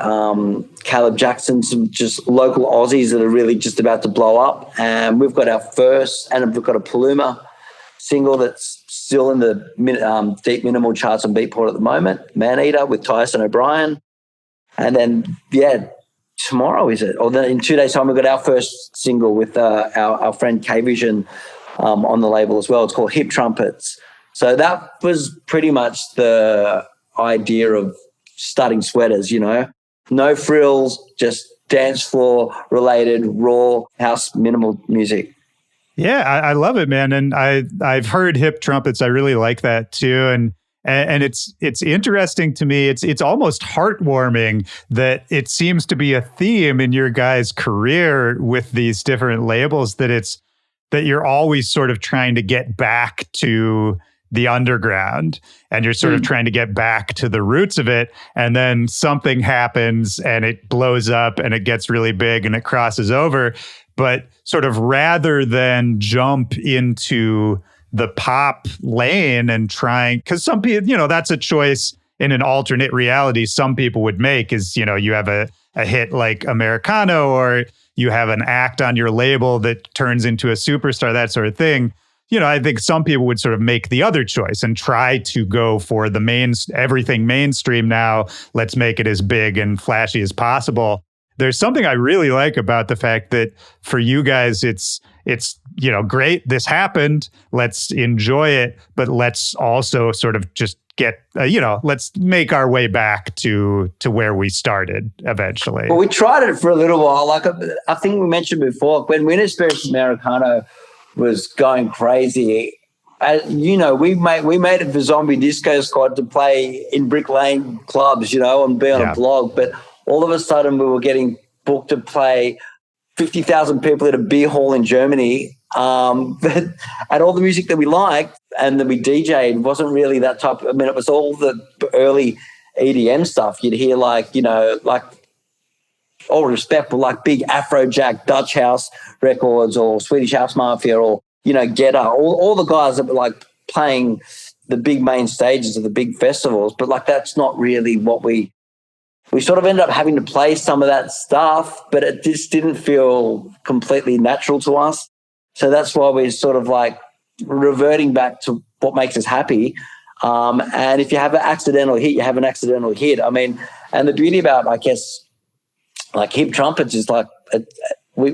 Caleb Jackson, some just local Aussies that are really just about to blow up. And we've got our first, and we've got a Paluma single that's still in the deep minimal charts on Beatport at the moment, Man Eater with Tyson O'Brien. And then, tomorrow is it? Or then in 2 days' time, we've got our first single with our friend K-Vision on the label as well. It's called Hip Trumpets. So that was pretty much the idea of starting SWTRZ, No frills, just dance floor related, raw, house, minimal music. Yeah, I love it, man. And I've heard Hip Trumpets. I really like that too. And it's interesting to me. It's almost heartwarming that it seems to be a theme in your guys' career with these different labels, that that you're always sort of trying to get back to the underground, and you're sort of trying to get back to the roots of it. And then something happens and it blows up and it gets really big and it crosses over. But sort of rather than jump into the pop lane and trying, because some people, that's a choice in an alternate reality some people would make, is, you have a hit like Americano, or you have an act on your label that turns into a superstar, that sort of thing. I think some people would sort of make the other choice and try to go for the everything mainstream now. Let's make it as big and flashy as possible. There's something I really like about the fact that for you guys, it's great. This happened. Let's enjoy it, but let's also sort of just get, let's make our way back to where we started eventually. Well, we tried it for a little while. Like I think we mentioned before, when No Speak Americano was going crazy, we made it for Zombie Disco Squad to play in Brick Lane clubs, and be on a blog. But all of a sudden we were getting booked to play 50,000 people at a beer hall in Germany. And all the music that we liked and that we DJ'd wasn't really that type. It was all the early EDM stuff. You'd hear like all respect, but like big Afrojack Dutch house records, or Swedish House Mafia, or, Get Up, all the guys that were like playing the big main stages of the big festivals. But like, that's not really what we sort of ended up having to play some of that stuff, but it just didn't feel completely natural to us. So that's why we're sort of like reverting back to what makes us happy. And if you have an accidental hit, you have an accidental hit. And the beauty about, I guess, like Hip Trumpets is like we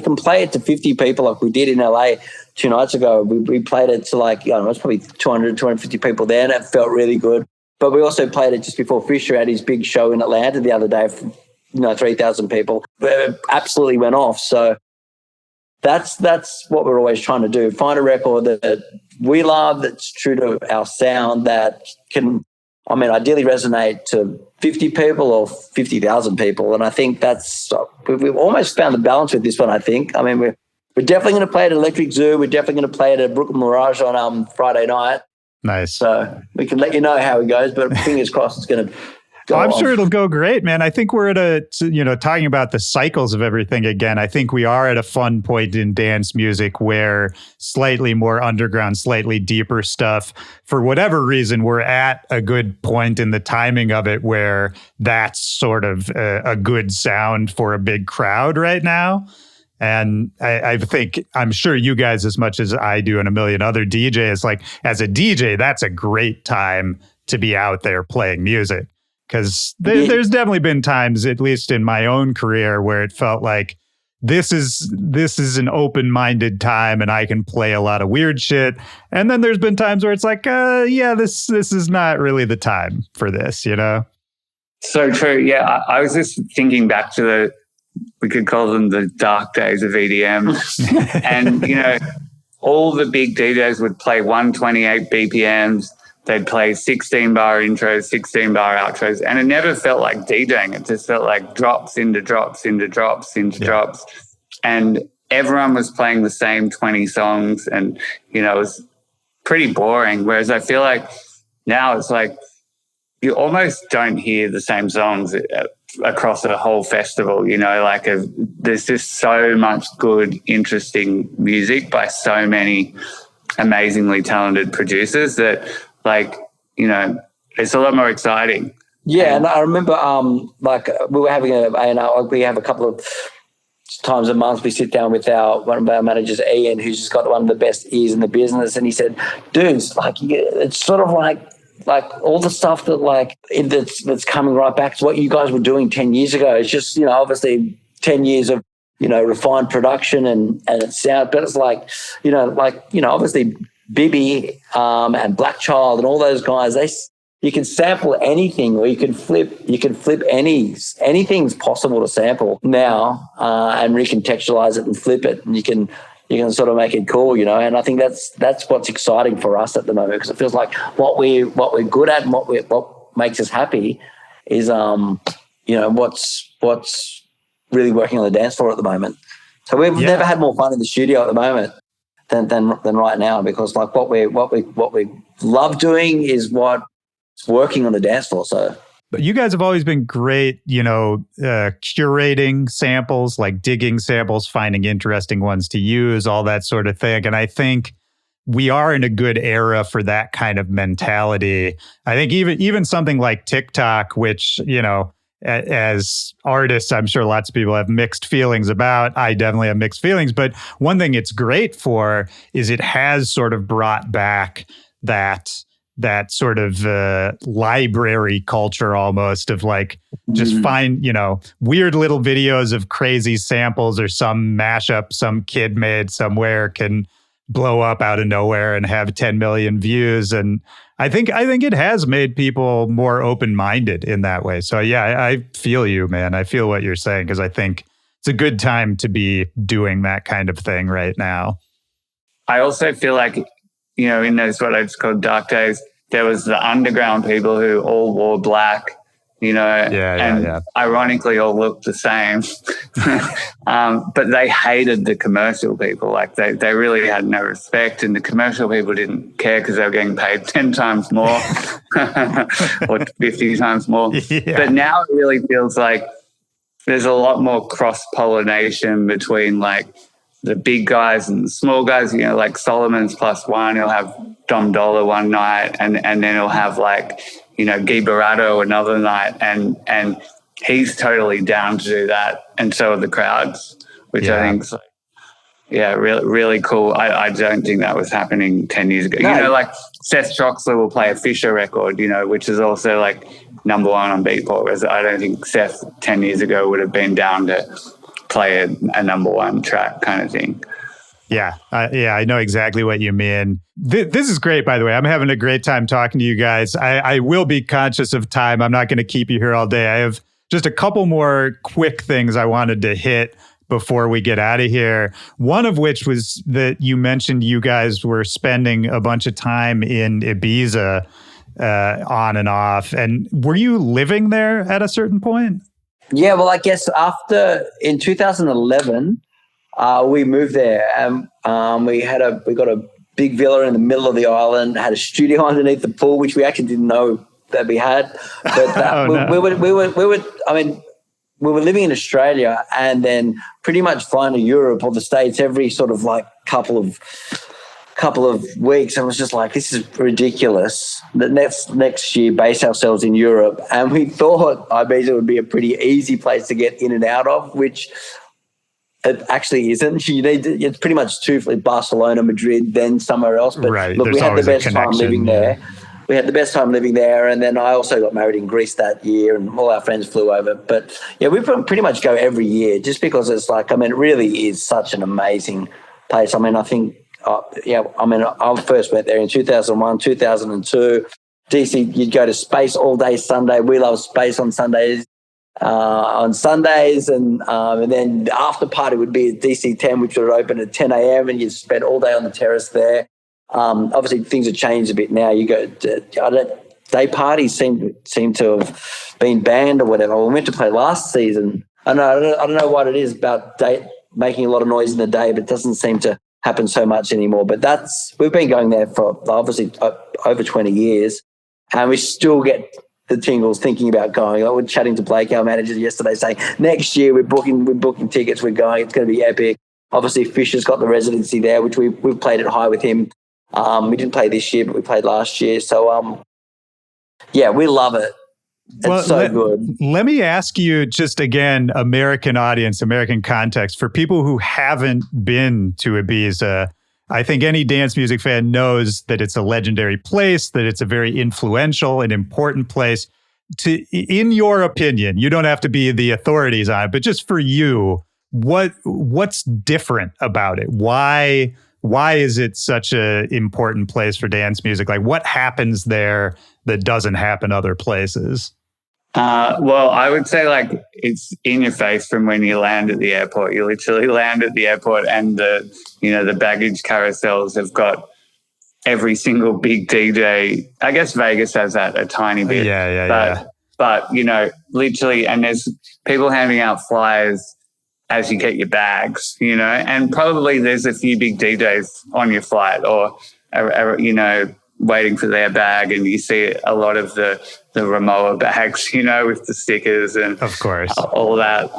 can play it to 50 people like we did in LA 2 nights ago. We played it to like, it's probably 200, 250 people there, and it felt really good. But we also played it just before Fisher had his big show in Atlanta the other day for 3,000 people. It absolutely went off. So that's what we're always trying to do. Find a record that we love, that's true to our sound, that can, ideally resonate to 50 people or 50,000 people. And I think we've almost found the balance with this one, I think. We're definitely going to play at Electric Zoo. We're definitely going to play it at Brooklyn Mirage on Friday night. Nice. So we can let you know how it goes, but fingers crossed it's going to go I'm on. sure it'll go great, man. I think we're at talking about the cycles of everything again. I think we are at a fun point in dance music where slightly more underground, slightly deeper stuff, for whatever reason, we're at a good point in the timing of it where that's sort of a good sound for a big crowd right now. And I think, I'm sure you guys, as much as I do and a million other DJs, like as a DJ, that's a great time to be out there playing music. Because there's definitely been times, at least in my own career, where it felt like this is an open-minded time and I can play a lot of weird shit. And then there's been times where it's like, this is not really the time for this, So true. Yeah, I was just thinking back to we could call them the dark days of EDM. And, all the big DJs would play 128 BPMs. They'd play 16-bar intros, 16-bar outros, and it never felt like DJing. It just felt like drops into drops into drops into drops. And everyone was playing the same 20 songs, and, it was pretty boring. Whereas I feel like now it's like you almost don't hear the same songs across a whole festival, there's just so much good, interesting music by so many amazingly talented producers that, it's a lot more exciting. Yeah, and I remember, we were having we have a couple of times a month we sit down with one of our managers, Ian, who's just got one of the best ears in the business, and he said, dudes, it's sort of like all the stuff that that's coming right back to what you guys were doing 10 years ago. It's just, obviously 10 years of, refined production and it's sound, but it's obviously Bibby and Black Child and all those guys, you can sample anything, or you can flip anything's possible to sample now and recontextualize it and flip it, and you can sort of make it cool, and I think that's what's exciting for us at the moment, because it feels like what we're good at and what makes us happy is what's really working on the dance floor at the moment. So we've never had more fun in the studio at the moment. than right now, because like what we love doing is what's working on the dance floor. So. But you guys have always been great, curating samples, like digging samples, finding interesting ones to use, all that sort of thing. And I think we are in a good era for that kind of mentality. I think even something like TikTok, which, as artists, I'm sure lots of people have mixed feelings about. I definitely have mixed feelings. But one thing it's great for is it has sort of brought back that sort of library culture almost of like just find, weird little videos of crazy samples or some mashup some kid made somewhere can blow up out of nowhere and have 10 million views. And I think it has made people more open-minded in that way. So yeah, I feel you, man. I feel what you're saying, because I think it's a good time to be doing that kind of thing right now. I also feel like, in those what I just call dark days, there was the underground people who all wore black, and ironically all looked the same. But they hated the commercial people. Like they really had no respect, and the commercial people didn't care because they were getting paid 10 times more or 50 times more. Yeah. But now it really feels like there's a lot more cross-pollination between like the big guys and the small guys, like Solomon's plus one, he'll have Dom Dollar one night, and then he'll have like, Guy Barato another night, and he's totally down to do that, and so are the crowds, which I think is really, really cool. I don't think that was happening 10 years ago. No. Like Seth Troxler will play a Fisher record, which is also like number one on Beatport, whereas I don't think Seth 10 years ago would have been down to play a number one track kind of thing. Yeah, I know exactly what you mean. This is great, by the way. I'm having a great time talking to you guys. I will be conscious of time. I'm not going to keep you here all day. I have just a couple more quick things I wanted to hit before we get out of here. One of which was that you mentioned you guys were spending a bunch of time in Ibiza on and off. And were you living there at a certain point? Yeah, well, I guess in 2011, we moved there, and we got a big villa in the middle of the island, had a studio underneath the pool, which we actually didn't know that we had. But we were living in Australia, and then pretty much flying to Europe or the States every sort of like couple of weeks. I was just like, this is ridiculous. The next year, base ourselves in Europe, and we thought Ibiza would be a pretty easy place to get in and out of, which it actually isn't. It's pretty much Barcelona, Madrid, then somewhere else. But right. Look, we had the best time living there. We had the best time living there, and then I also got married in Greece that year, and all our friends flew over. But yeah, we pretty much go every year, just because it's like, it really is such an amazing place. I think. I first went there in 2001, 2002. DC, you'd go to Space all day Sunday. We love Space on Sundays. And then the after party would be at DC 10, which would open at 10 a.m. and you'd spend all day on the terrace there. Obviously, things have changed a bit now. You go day parties seem to have been banned or whatever. We went to play last season. I don't know what it is about making a lot of noise in the day, but it doesn't seem to happen so much anymore. But we've been going there for obviously over 20 years, and we still get the tingles thinking about going. We're chatting to Blake, our manager, yesterday, saying next year we're booking tickets, we're going, it's going to be epic. Obviously Fisher's got the residency there, which we've played it high with him. We didn't play this year, but we played last year. So we love it. It's good. Let me ask you, just again, American audience, American context, for people who haven't been to Ibiza. I think any dance music fan knows that it's a legendary place, that it's a very influential and important place. In your opinion, you don't have to be the authorities on it, but just for you, what's different about it? Why is it such an important place for dance music? Like, what happens there that doesn't happen other places? Well, I would say like it's in your face from when you land at the airport. You literally land at the airport, and the baggage carousels have got every single big DJ. I guess Vegas has that a tiny bit. Yeah. But literally, and there's people handing out flyers as you get your bags, you know, and probably there's a few big DJs on your flight or, you know, waiting for their bag, and you see a lot of the Rimowa bags, you know, with the stickers and of course all that.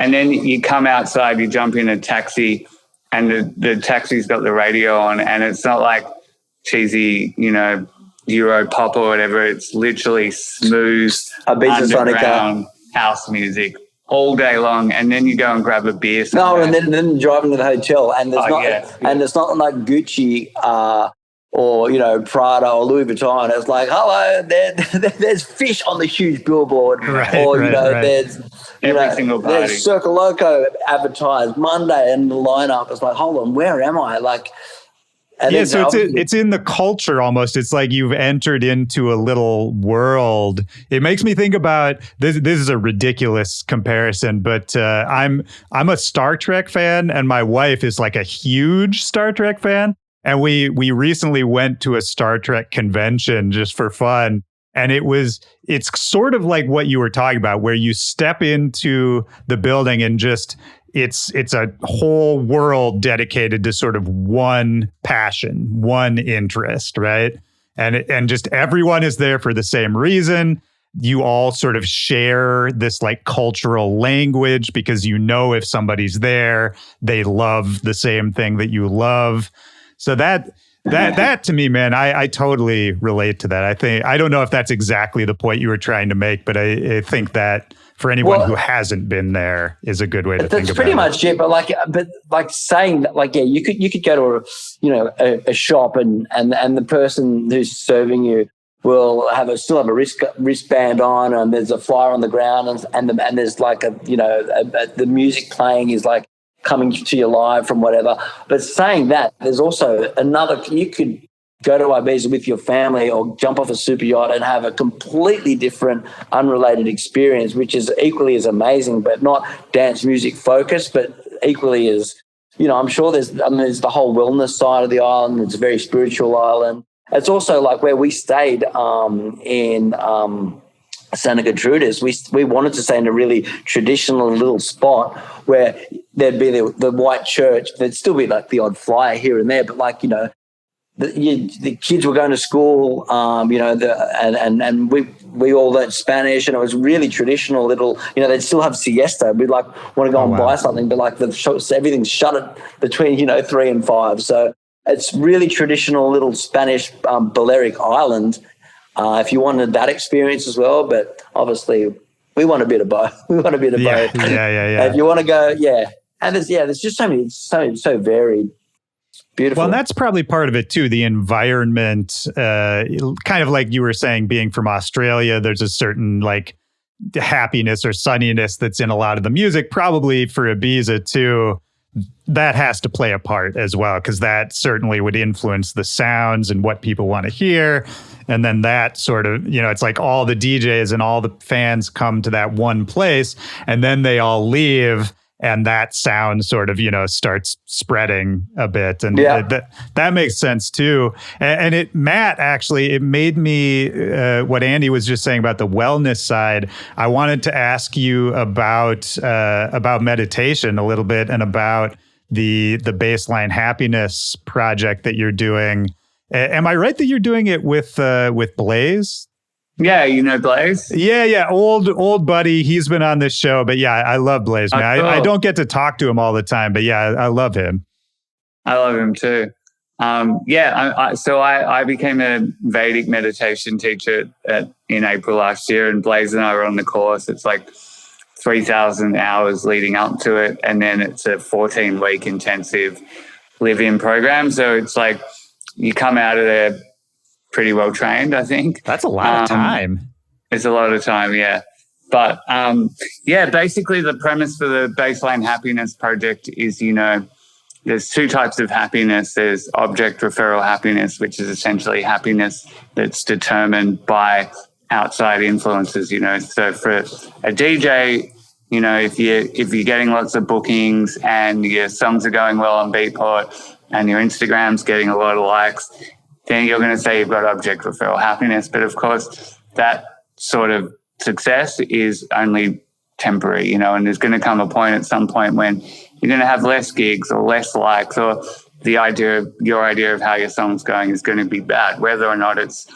And then you come outside, you jump in a taxi, and the taxi's got the radio on, and it's not like cheesy, you know, Euro pop or whatever. It's literally smooth Ibiza underground house music all day long, and then you go and grab a beer somewhere. No, and then driving to the hotel, and it's not like Gucci or, you know, Prada or Louis Vuitton. It's like, hello, there's fish on the huge billboard, there's every single party. There's Circle Loco advertised Monday, and the lineup is like, hold on, where am I? Like. So it's in the culture almost. It's like you've entered into a little world. It makes me think about this. This is a ridiculous comparison, but I'm a Star Trek fan, and my wife is like a huge Star Trek fan. And we recently went to a Star Trek convention just for fun. And it's sort of like what you were talking about, where you step into the building and just it's a whole world dedicated to sort of one passion, one interest, right? And just everyone is there for the same reason. You all sort of share this like cultural language because you know if somebody's there, they love the same thing that you love. So that to me, man, I totally relate to that. I don't know if that's exactly the point you were trying to make, but I think that for anyone who hasn't been there is a good way to think about it. That's pretty much it. But like saying that, like, yeah, you could go to a shop and the person who's serving you will still have a wristband on, and there's a flyer on the ground, and there's like the music playing is like coming to you live from whatever. But saying that, there's also you could go to Ibiza with your family or jump off a super yacht and have a completely different, unrelated experience, which is equally as amazing, but not dance music focused, but equally as, you know, I'm sure there's the whole wellness side of the island. It's a very spiritual island. It's also like where we stayed in Santa Gertrudis. We wanted to stay in a really traditional little spot where there'd be the white church. There'd still be like the odd flyer here and there, but like, you know, the kids were going to school, and we all learned Spanish, and it was really traditional little, you know, they'd still have siesta. We'd like want to go buy something, but like everything's shut between, 3 and 5. So it's really traditional little Spanish Balearic island. If you wanted that experience as well, but obviously we want a bit of both. We want a bit of both. Yeah. If you want to go, and there's just so many, so varied. Beautiful. Well, and that's probably part of it too. The environment, kind of like you were saying, being from Australia, there's a certain like happiness or sunniness that's in a lot of the music. Probably for Ibiza too, that has to play a part as well, because that certainly would influence the sounds and what people want to hear. And then that sort of, it's like all the DJs and all the fans come to that one place, and then they all leave. And that sound sort of, starts spreading a bit. And that makes sense too. And Matt, actually, it made me, what Andy was just saying about the wellness side, I wanted to ask you about meditation a little bit, and about the Baseline Happiness project that you're doing. Am I right that you're doing it with Blaze? Yeah, you know Blaze? Yeah. Old buddy. He's been on this show, but yeah, I love Blaze, man. I don't get to talk to him all the time, but yeah, I love him. I love him too. So I became a Vedic meditation teacher in April last year, and Blaze and I were on the course. It's like 3,000 hours leading up to it, and then it's a 14-week intensive live-in program. So it's like you come out of there pretty well trained, I think. That's a lot of time. It's a lot of time, yeah. But basically the premise for the Baseline Happiness project is, there's two types of happiness. There's object referral happiness, which is essentially happiness that's determined by outside influences, So for a DJ, if you're getting lots of bookings and your songs are going well on Beatport and your Instagram's getting a lot of likes, then you're going to say you've got object referral happiness. But of course, that sort of success is only temporary, and there's going to come a point at some point when you're going to have less gigs or less likes, or your idea of how your song's going is going to be bad. Whether or not it's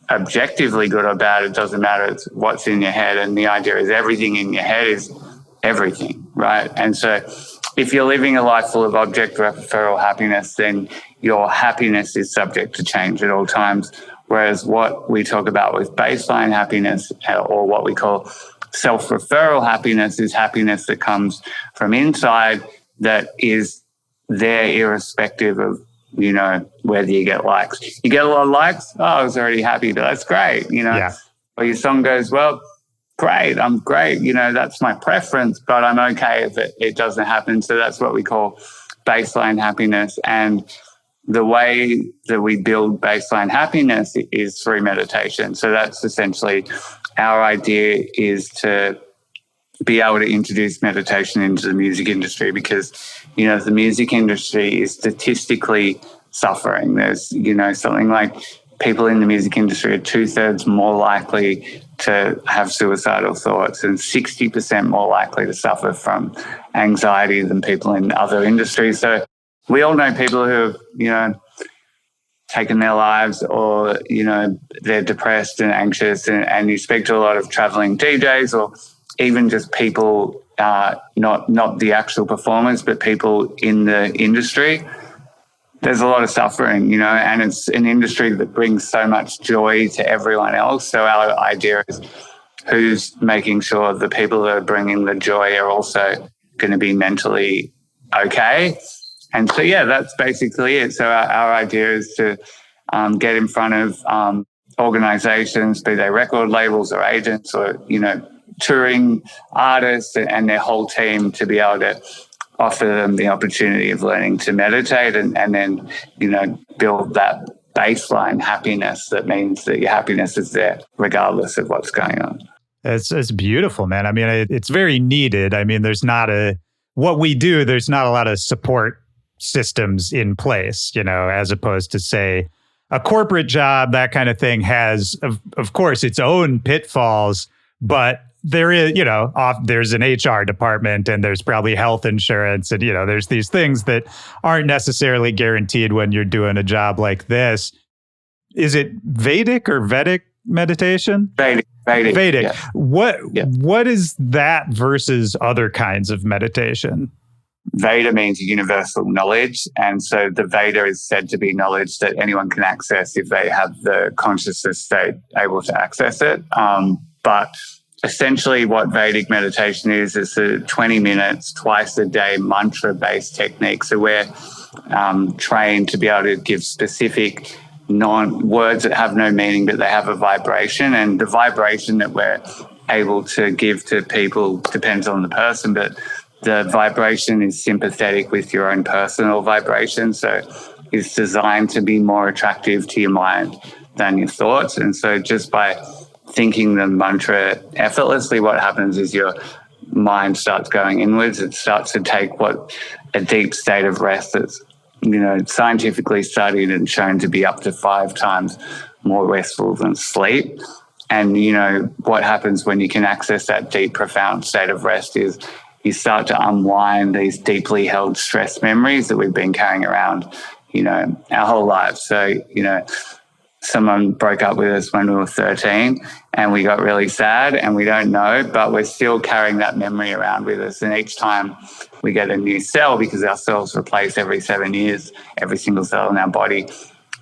objectively good or bad, it doesn't matter. It's what's in your head. And the idea is everything in your head is everything, right? And so if you're living a life full of object referral happiness, then your happiness is subject to change at all times. Whereas what we talk about with baseline happiness, or what we call self-referral happiness, is happiness that comes from inside, that is there irrespective of, whether you get likes. You get a lot of likes, I was already happy, but that's great, Yeah. Or your song goes, well, great, I'm great, that's my preference, but I'm okay if it doesn't happen. So that's what we call baseline happiness. And the way that we build baseline happiness is through meditation. So that's essentially our idea, is to be able to introduce meditation into the music industry, because, the music industry is statistically suffering. There's, something like people in the music industry are 2/3 more likely to have suicidal thoughts and 60% more likely to suffer from anxiety than people in other industries. So we all know people who have, taken their lives, or, they're depressed and anxious, and you speak to a lot of traveling DJs, or even just people, not the actual performers, but people in the industry. There's a lot of suffering, and it's an industry that brings so much joy to everyone else. So our idea is, who's making sure the people that are bringing the joy are also going to be mentally okay. And so, that's basically it. So our idea is to get in front of organizations, be they record labels or agents, or, touring artists and their whole team, to be able to offer them the opportunity of learning to meditate, and then, build that baseline happiness. That means that your happiness is there regardless of what's going on. It's beautiful, man. I mean, it's very needed. I mean, there's not a lot of support systems in place, as opposed to, say, a corporate job. That kind of thing has, of course, its own pitfalls, but there is, there's an HR department, and there's probably health insurance, and, there's these things that aren't necessarily guaranteed when you're doing a job like this. Is it Vedic or Vedic meditation? Vedic. Yeah. What is that versus other kinds of meditation? Veda means universal knowledge. And so the Veda is said to be knowledge that anyone can access if they have the consciousness state able to access it. But essentially what Vedic meditation is a 20 minutes, twice a day, mantra-based technique. So we're trained to be able to give specific words that have no meaning, but they have a vibration. And the vibration that we're able to give to people depends on the person, but the vibration is sympathetic with your own personal vibration. So it's designed to be more attractive to your mind than your thoughts. And so just by thinking the mantra effortlessly, what happens is your mind starts going inwards. It starts to take a deep state of rest that's, scientifically studied and shown to be up to 5 times more restful than sleep. And, what happens when you can access that deep, profound state of rest is you start to unwind these deeply held stress memories that we've been carrying around, our whole lives. So, someone broke up with us when we were 13 and we got really sad, and we don't know, but we're still carrying that memory around with us. And each time we get a new cell, because our cells replace every 7 years, every single cell in our body,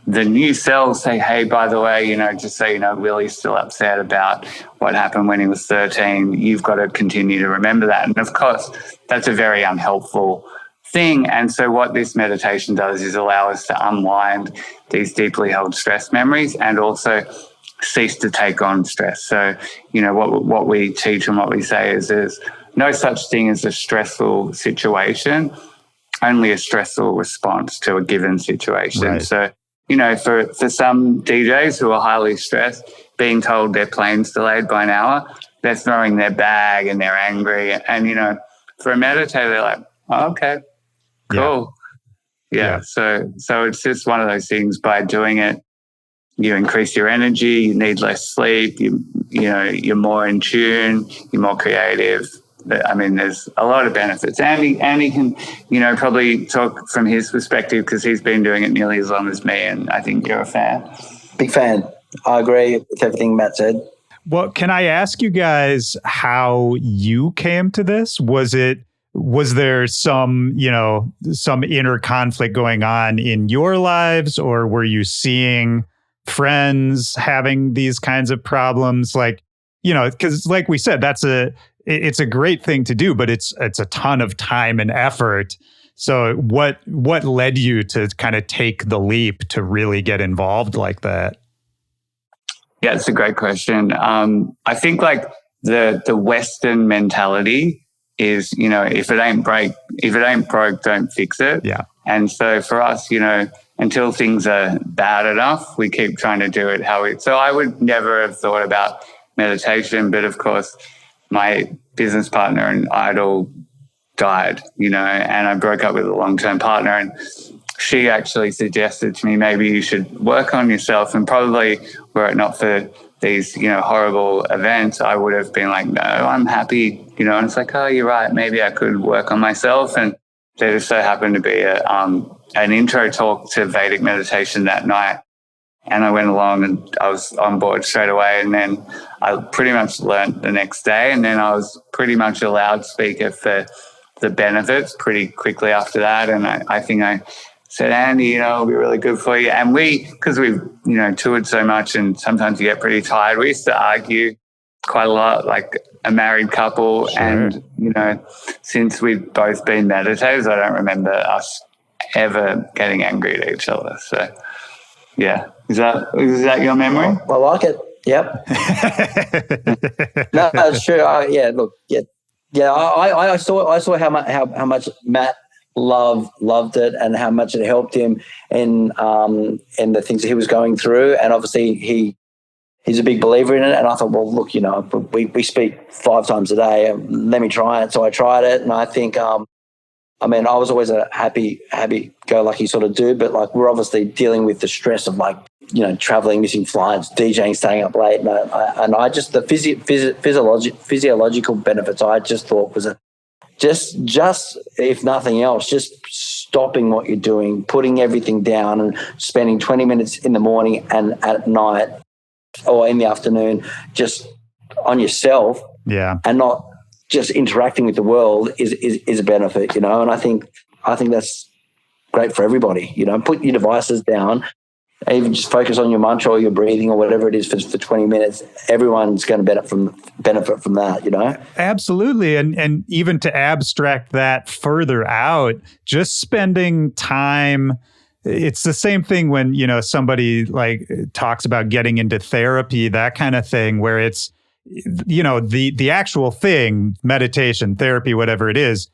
the new cells say, hey, by the way, just so you know, Willy's still upset about what happened when he was 13. You've got to continue to remember that. And of course, that's a very unhelpful thing. And so what this meditation does is allow us to unwind these deeply held stress memories and also cease to take on stress. So, what we teach and what we say is there's no such thing as a stressful situation, only a stressful response to a given situation. Right. So, for some DJs who are highly stressed, being told their plane's delayed by an hour, they're throwing their bag and they're angry. And, for a meditator, they're like, oh, okay, cool. Yeah. So it's just one of those things. By doing it, you increase your energy, you need less sleep, you're more in tune, you're more creative, I mean, there's a lot of benefits. Andy can, probably talk from his perspective because he's been doing it nearly as long as me, and I think you're a fan. Big fan. I agree with everything Matt said. Well, can I ask you guys how you came to this? Was there some inner conflict going on in your lives, or were you seeing friends having these kinds of problems? Like, because like we said, it's a great thing to do, but it's a ton of time and effort. So what led you to kind of take the leap to really get involved like that? Yeah, it's a great question. I think like the Western mentality is, if it ain't broke, don't fix it. Yeah. And so for us, until things are bad enough, we keep trying to do it so I would never have thought about meditation, but of course my business partner and idol died, and I broke up with a long-term partner, and she actually suggested to me, maybe you should work on yourself. And probably were it not for these, horrible events, I would have been like, no, I'm happy, and it's like, oh, you're right. Maybe I could work on myself. And there just so happened to be an intro talk to Vedic meditation that night. And I went along and I was on board straight away. And then I pretty much learned the next day. And then I was pretty much a loudspeaker for the benefits pretty quickly after that. And I think I said, Andy, it'll be really good for you. And because we've, toured so much and sometimes you get pretty tired, we used to argue quite a lot, like a married couple. Sure. And, since we've both been meditators, I don't remember us ever getting angry at each other. So, yeah. Is that your memory? I like it. Yep. No, it's true. I saw how much Matt loved it and how much it helped him in the things that he was going through. And obviously he's a big believer in it. And I thought, well, look, we speak 5 times a day. Let me try it. So I tried it, and I think, I was always a happy-go-lucky sort of dude, but like we're obviously dealing with the stress of like, traveling, missing flights, DJing, staying up late, and I just the physiological benefits I just thought was just if nothing else, just stopping what you're doing, putting everything down, and spending 20 minutes in the morning and at night or in the afternoon just on yourself, and not just interacting with the world is a benefit, and I think that's great for everybody. Put your devices down, even just focus on your mantra or your breathing or whatever it is for 20 minutes. Everyone's going to benefit from that, Absolutely. And even to abstract that further out, just spending time. It's the same thing when, somebody like talks about getting into therapy, that kind of thing, where it's, the actual thing, meditation, therapy, whatever it is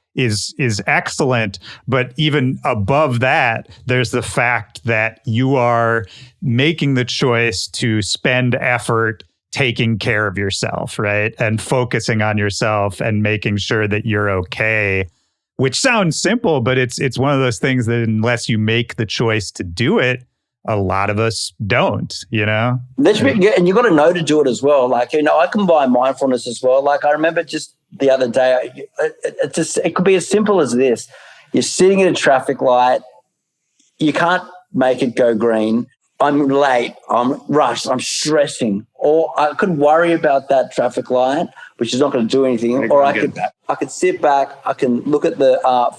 excellent. But even above that, there's the fact that you are making the choice to spend effort taking care of yourself, right? And focusing on yourself and making sure that you're okay, which sounds simple, but it's one of those things that unless you make the choice to do it, a lot of us don't, And you got to know to do it as well. Like, I combine mindfulness as well. Like, I remember just the other day, it could be as simple as this. You're sitting at a traffic light. You can't make it go green. I'm late. I'm rushed. I'm stressing. Or I could worry about that traffic light, which is not going to do anything. Or I could sit back. I can look at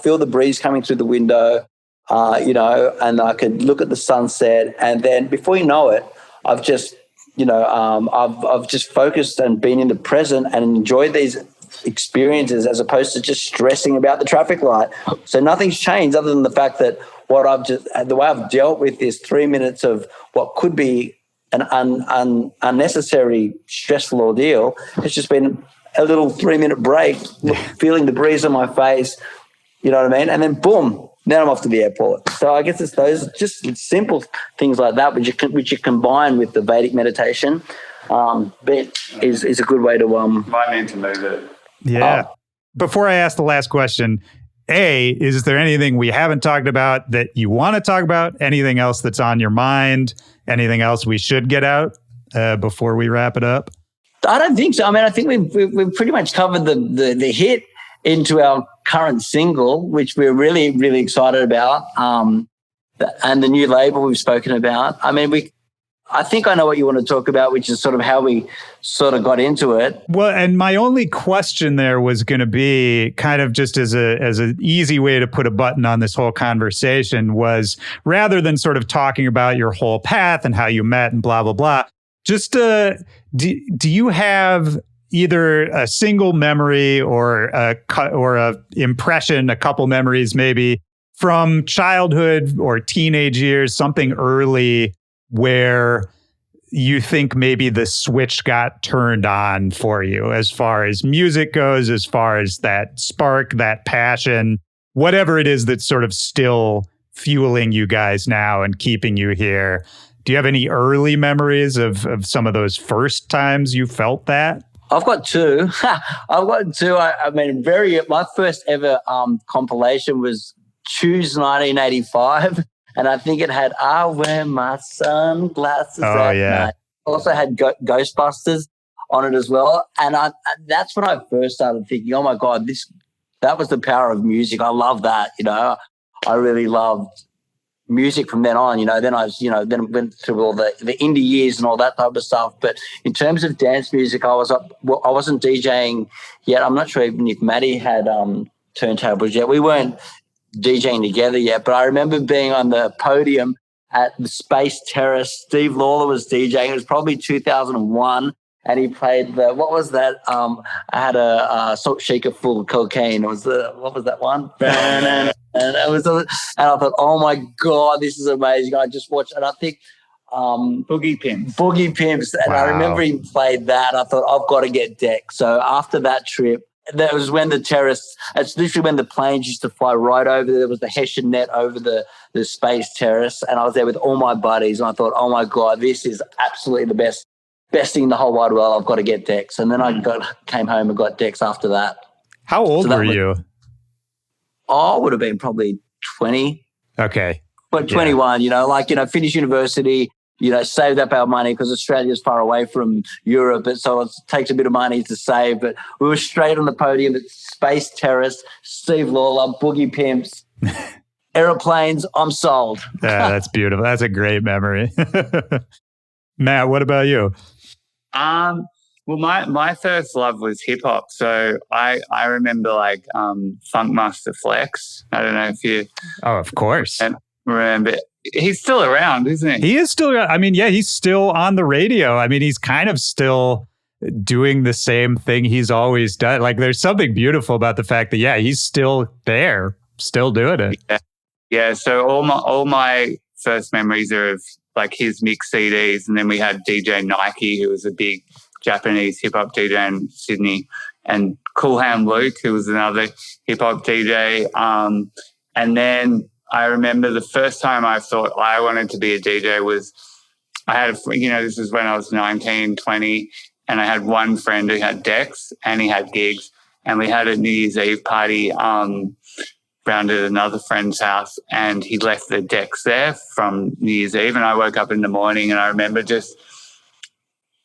feel the breeze coming through the window. And I could look at the sunset, and then before you know it, I've just, I've just focused and been in the present and enjoyed these experiences as opposed to just stressing about the traffic light. So nothing's changed other than the fact that the way I've dealt with this 3 minutes of what could be an unnecessary stressful ordeal has just been a little 3-minute break, feeling the breeze on my face, you know what I mean? And then boom. Now I'm off to the airport. So I guess it's those just simple things like that, which you combine with the Vedic meditation, but is a good way to I mean to move it. Yeah. Before I ask the last question, is there anything we haven't talked about that you want to talk about? Anything else that's on your mind? Anything else we should get out before we wrap it up? I don't think so. I mean, I think we've pretty much covered the hit. into our current single, which we're really, really excited about, and the new label we've spoken about. I mean, I think I know what you want to talk about, which is sort of how we sort of got into it. Well, and my only question there was going to be kind of just as an easy way to put a button on this whole conversation was, rather than sort of talking about your whole path and how you met and blah, blah, blah, just do you have either a single memory or a impression, a couple memories maybe from childhood or teenage years, something early where you think maybe the switch got turned on for you as far as music goes, as far as that spark, that passion, whatever it is that's sort of still fueling you guys now and keeping you here. Do you have any early memories of some of those first times you felt that? I've got two. I mean, my first ever compilation was Choose 1985. And I think it had "I Wear My Sunglasses at Night." Also had Ghostbusters on it as well. And that's when I first started thinking, oh, my God, that was the power of music. I love that, I really loved music from then on, Then I was, then went through all the indie years and all that type of stuff. But in terms of dance music, I wasn't DJing yet. I'm not sure even if Maddie had turntables yet. We weren't DJing together yet, but I remember being on the podium at the SWTRZ. Steve Lawler was DJing. It was probably 2001, and he played what was that? I had a salt shaker full of cocaine. It was what was that one? And I thought, oh my God, this is amazing. I just watched, and I think Boogie Pimps. And wow. I remember he played that. I thought, I've got to get decked. So after that trip, that was when the terrorists, it's literally when the planes used to fly right over there. There was the Hessian net over the SWTRZ, and I was there with all my buddies, and I thought, oh my God, this is absolutely the best thing in the whole wide world. I've got to get decks. And then I came home and got decks after that. How old were you? I would have been probably 20. Okay. But 21, finish university, saved up our money because Australia's far away from Europe, so it takes a bit of money to save. But we were straight on the podium at SWTRZ, Steve Lawler, Boogie Pimps, Aeroplanes. I'm sold. Yeah, that's beautiful. That's a great memory. Matt, what about you? Well, my first love was hip hop. So I remember Funkmaster Flex. I don't know if you. Oh, of course. Remember. He's still around, isn't he? He is still around. I mean, yeah, he's still on the radio. I mean, he's kind of still doing the same thing he's always done. Like, there's something beautiful about the fact that, yeah, he's still there, still doing it. Yeah. So all my first memories are of his mix CDs, and then we had DJ Nike, who was a big Japanese hip hop DJ in Sydney, and Cool Hand Luke, who was another hip hop DJ, and then I remember the first time I thought I wanted to be a DJ was I had this is when I was 19, 20, and I had one friend who had decks and he had gigs, and we had a New Year's Eve party round at another friend's house, and he left the decks there from New Year's Eve, and I woke up in the morning and I remember just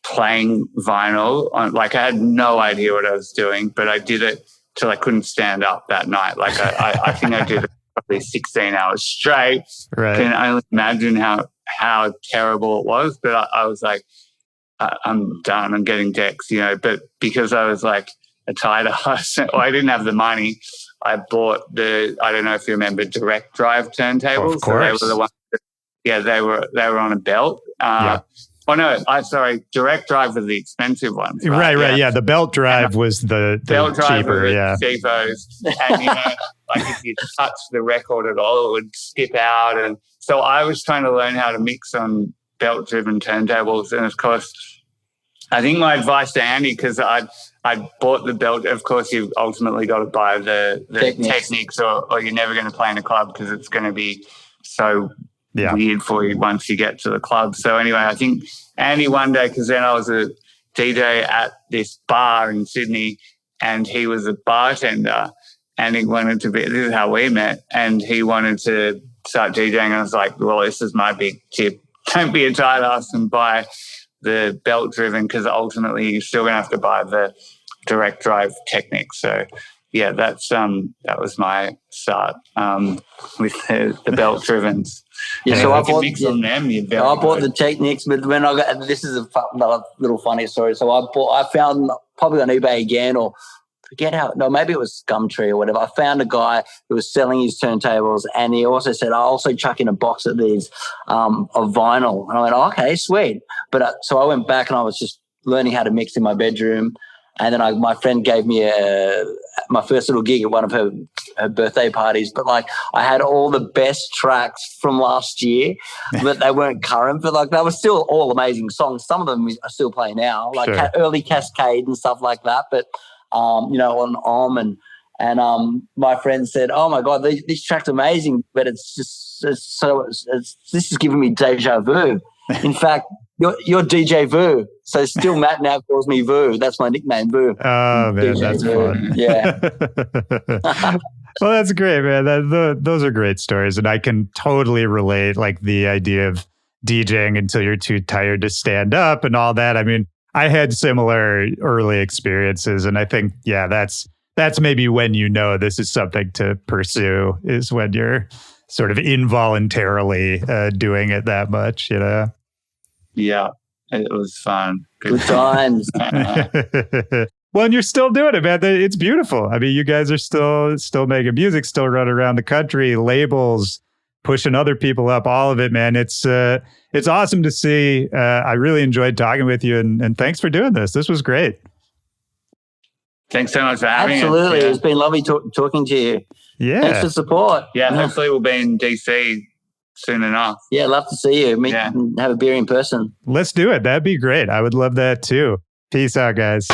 playing vinyl on, I had no idea what I was doing, but I did it till I couldn't stand up that night. I think I did it probably 16 hours straight. Right. Can only imagine how terrible it was. But I was like, I'm done. I'm getting decks, But because I was a tight ass, I didn't have the money. I bought I don't know if you remember direct drive turntables. Of course. So they were the ones. They were on a belt. Yeah. Oh no! direct drive was the expensive one. Right. Yeah, the belt drive was the belt drive cheaper. Was yeah, cheapos. And if you touch the record at all, it would skip out. And so I was trying to learn how to mix on belt-driven turntables. And of course, I think my advice to Andy, because I bought the belt. Of course, you've ultimately got to buy the Technics, or you're never going to play in a club because it's going to be so weird for you once you get to the club. So anyway, I think Andy one day, because then I was a DJ at this bar in Sydney and he was a bartender and he wanted to be, this is how we met, and he wanted to start DJing. And I was like, well, this is my big tip. Don't be a tight ass and buy the belt driven, because ultimately you're still going to have to buy the direct drive Technics. So yeah, that was my start with the belt drivens. Yeah, so I bought on them. I bought the Technics, but when I got, this is another little funny story. So I found probably on eBay again, or forget how, no, maybe it was Gumtree or whatever. I found a guy who was selling his turntables, and he also said, I'll also chuck in a box of these of vinyl. And I went, okay, sweet. But so I went back and I was just learning how to mix in my bedroom. And then my friend gave me my first little gig at one of her birthday parties. But like, I had all the best tracks from last year, but they weren't current. But like, they were still all amazing songs. Some of them I still play now, like early Cascade and stuff like that. But on my friend said, "Oh my God, this track's amazing, but this is giving me deja vu." In fact, you're DJ Vu. So still Matt now calls me Vu. That's my nickname, Vu. Oh, man, DJ that's Vu. Fun. Yeah. Well, that's great, man. Those are great stories. And I can totally relate, like the idea of DJing until you're too tired to stand up and all that. I mean, I had similar early experiences. And I think, yeah, that's maybe when you know this is something to pursue, is when you're sort of involuntarily doing it that much, you know? Yeah, it was fun. Good times. Well, and you're still doing it, man. It's beautiful. I mean, you guys are still making music, still running around the country, labels, pushing other people up, all of it, man. It's awesome to see. I really enjoyed talking with you, and thanks for doing this. This was great. Thanks so much for having us. Absolutely. It's been lovely talking to you. Yeah. Thanks for support. Yeah, hopefully we'll be in DC soon enough. Yeah, love to see you. Meet and have a beer in person. Let's do it. That'd be great. I would love that too. Peace out, guys.